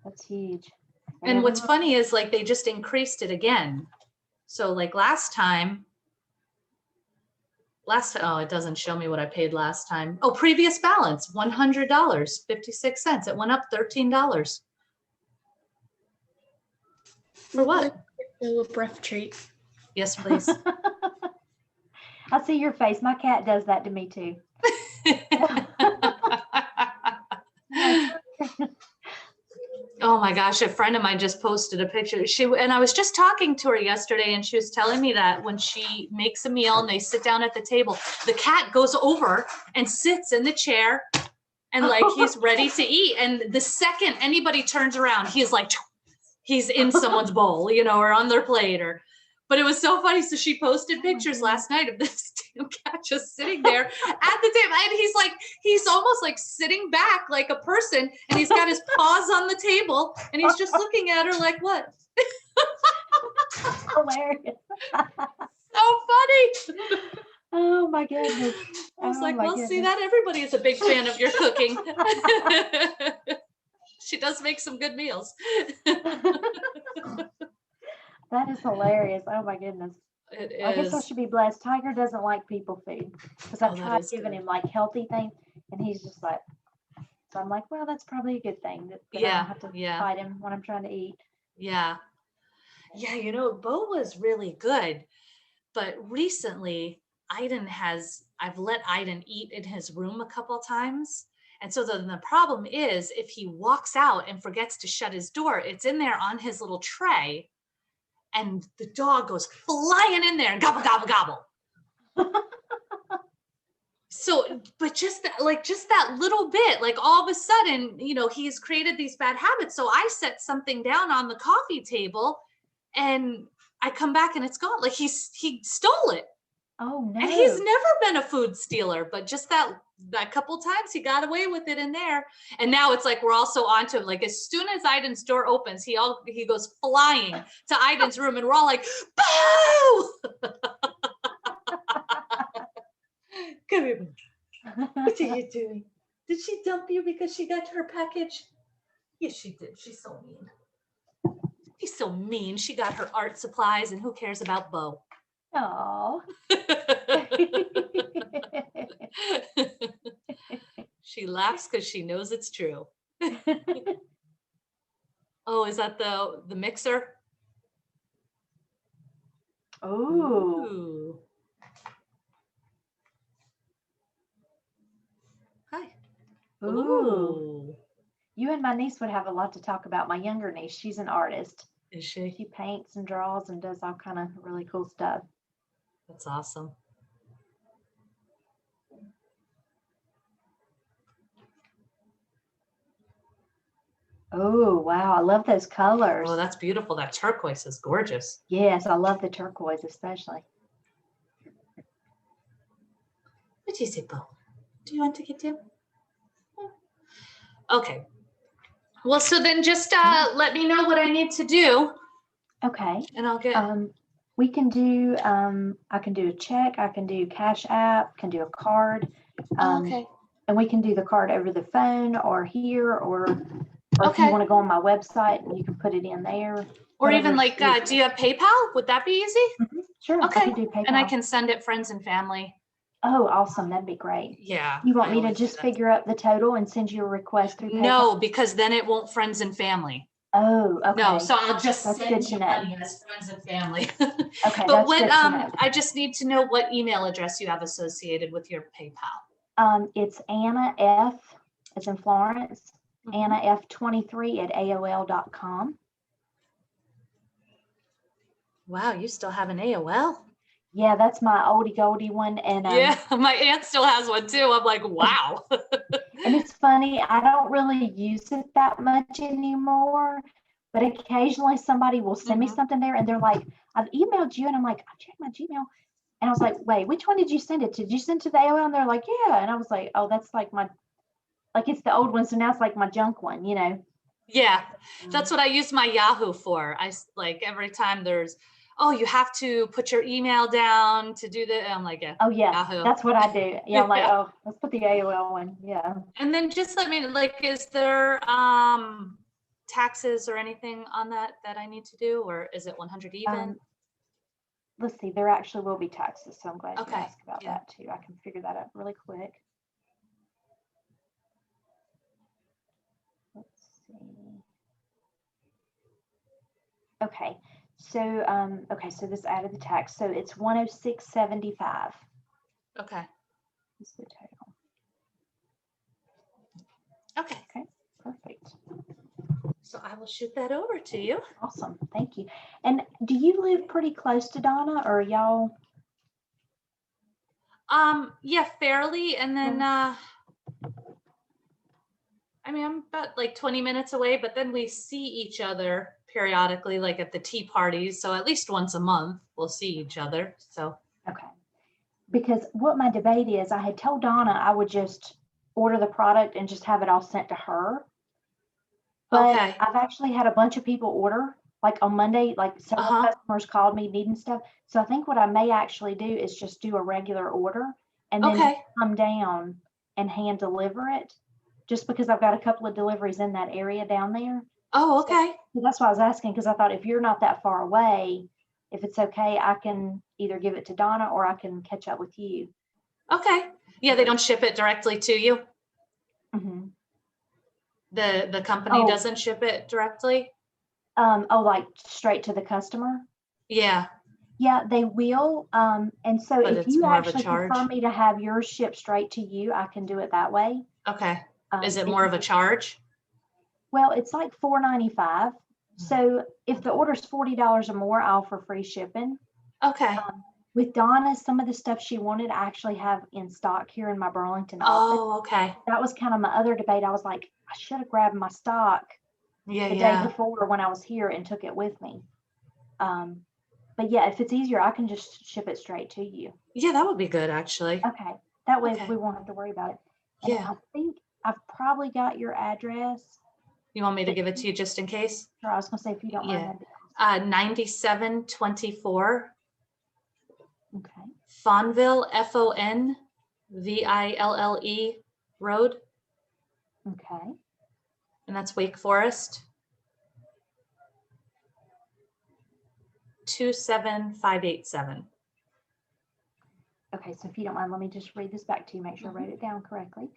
That's huge. And what's everyone- funny is like they just increased it again. So like last time, oh, it doesn't show me what I paid last time. Oh, previous balance, $100, 56 cents. It went up $13. For what? A breath treat. Yes, please. I see your face. My cat does that to me too. Oh my gosh, a friend of mine just posted a picture. And I was just talking to her yesterday and she was telling me that when she makes a meal and they sit down at the table, the cat goes over and sits in the chair and like he's ready to eat. And the second anybody turns around, he's like, he's in someone's bowl, or on their plate but it was so funny. So she posted pictures last night of this damn cat just sitting there at the table. And he's almost like sitting back like a person and he's got his paws on the table and he's just looking at her like, what? Hilarious. So funny. Oh my goodness. I was like, my well, see goodness. that everybody is a big fan of your cooking. She does make some good meals. That is hilarious. Oh my goodness. It I guess I is. should be blessed. Tiger doesn't like people food because I've Oh, that tried is giving good. him like healthy things and he's just like, so I'm like, well, that's probably a good thing that I Yeah, don't have to yeah. fight him when I'm trying to eat. Yeah. Yeah, Bo was really good. But recently, I've let Aiden eat in his room a couple times. And so then the problem is if he walks out and forgets to shut his door, it's in there on his little tray. And the dog goes flying in there and gobble, gobble, gobble. So, but just that little bit, like all of a sudden, he's created these bad habits. So I set something down on the coffee table and I come back and it's gone. Like he stole it. Oh no. And he's never been a food stealer, but just that couple times he got away with it in there. And now it's like we're also onto him. Like as soon as Aiden's door opens, he goes flying to Aiden's room and we're all like, boo! Come here. What are you doing? Did she dump you because she got her package? Yes, she did. She's so mean. She's so mean. She got her art supplies, and who cares about Bo? Oh. She laughs because she knows it's true. Oh, is that the mixer? Oh. Ooh. Hi. Ooh. Ooh. You and my niece would have a lot to talk about. My younger niece, she's an artist. Is she? She paints and draws and does all kind of really cool stuff. That's awesome. Oh, wow. I love those colors. Oh, that's beautiful. That turquoise is gorgeous. Yes, I love the turquoise especially. What do you say, Bo? Do you want to get him? Okay. Well, so then just let me know what I need to do. Okay. And I'll get. We can do, I can do a check, I can do Cash App, can do a card. Okay. And we can do the card over the phone or here, or if you want to go on my website, you can put it in there. Or even like, do you have PayPal? Would that be easy? Sure. Okay. I can do PayPal. And I can send it friends and family. Oh, awesome. That'd be great. Yeah. You want me to just figure out the total and send you a request through PayPal? No, because then it won't friends and family. Oh, okay. No, so I'll just That's send good to you know. money as friends and family. Okay, But that's what good to know. I just need to know what email address you have associated with your PayPal. It's Anna F, as in Florence, Mhm. Anna F23@AOL.com. Wow, you still have an AOL? Yeah, that's my oldie goldie one. And Yeah, my aunt still has one too. I'm like, wow. and it's funny, I don't really use it that much anymore, but occasionally somebody will send me something there and they're like, I've emailed you, and I'm like, I checked my Gmail. And I was like, wait, which one did you send it to? Did you send it to the AOL? And they're like, yeah. And I was like, oh, that's like it's the old one. So now it's like my junk one, you know? Yeah, that's what I use my Yahoo for. Like every time there's, oh, you have to put your email down to do that. I'm like, yeah. Oh yeah, Yahoo. that's what I do. Yeah, I'm like, Yeah. oh, let's put the AOL one. Yeah. And then just let me, like, is there taxes or anything on that I need to do, or is it 100 even? Let's see, there actually will be taxes. So I'm glad you Okay, asked about yeah. that too. I can figure that out really quick. Let's see. Okay, so so this added the tax. So it's 106.75. Okay. Is the total. Okay. Okay, perfect. So I will shoot that over to you. Awesome, thank you. And do you live pretty close to Donna, or y'all? Yeah, fairly. And then I mean, I'm about like 20 minutes away, but then we see each other periodically, like at the tea parties. So at least once a month we'll see each other. So Okay. Because what my debate is, I had told Donna I would just order the product and just have it all sent to her. But okay. I've actually had a bunch of people order, like on Monday, like several customers called me needing stuff. So I think what I may actually do is just do a regular order and then Okay. come down and hand deliver it, just because I've got a couple of deliveries in that area down there. Oh, okay. So that's why I was asking, because I thought if you're not that far away, if it's okay, I can either give it to Donna or I can catch up with you. Okay. Yeah, they don't ship it directly to you. Mm-hmm. The company doesn't ship it directly. Oh, like straight to the customer? Yeah. Yeah, they will. And so But if it's you more of a actually prefer charge. me to have yours shipped straight to you, I can do it that way. Okay. Is it more of a charge? Well, it's like $4.95. So if the order's $40 or more, I'll offer free shipping. Okay. With Donna, some of the stuff she wanted, I actually have in stock here in my Burlington office. Oh, okay. That was kind of my other debate. I was like, I should have grabbed my stock the day before when I was here and took it with me. But yeah, if it's easier, I can just ship it straight to you. Yeah, that would be good, actually. Okay. That way Okay. we won't have to worry about it. And Yeah. I think I've probably got your address. You want me to give it to you just in case? Sure, I was gonna say, if you don't mind. Yeah. 9724. Okay. Fonville, Fonville Road. Okay. And that's Wake Forest. 27587. Okay, so if you don't mind, let me just read this back to you, make sure I wrote it down correctly.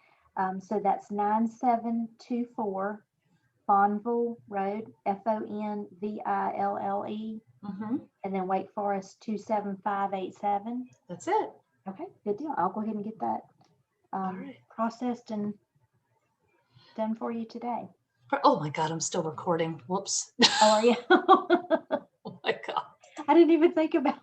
So that's 9724 Fonville Road, Fonville, and then Wake Forest 27587. That's it. Okay, good deal. I'll go ahead and get that processed and done for you today. Oh my God, I'm still recording. Whoops. How are you? Oh my God. I didn't even think about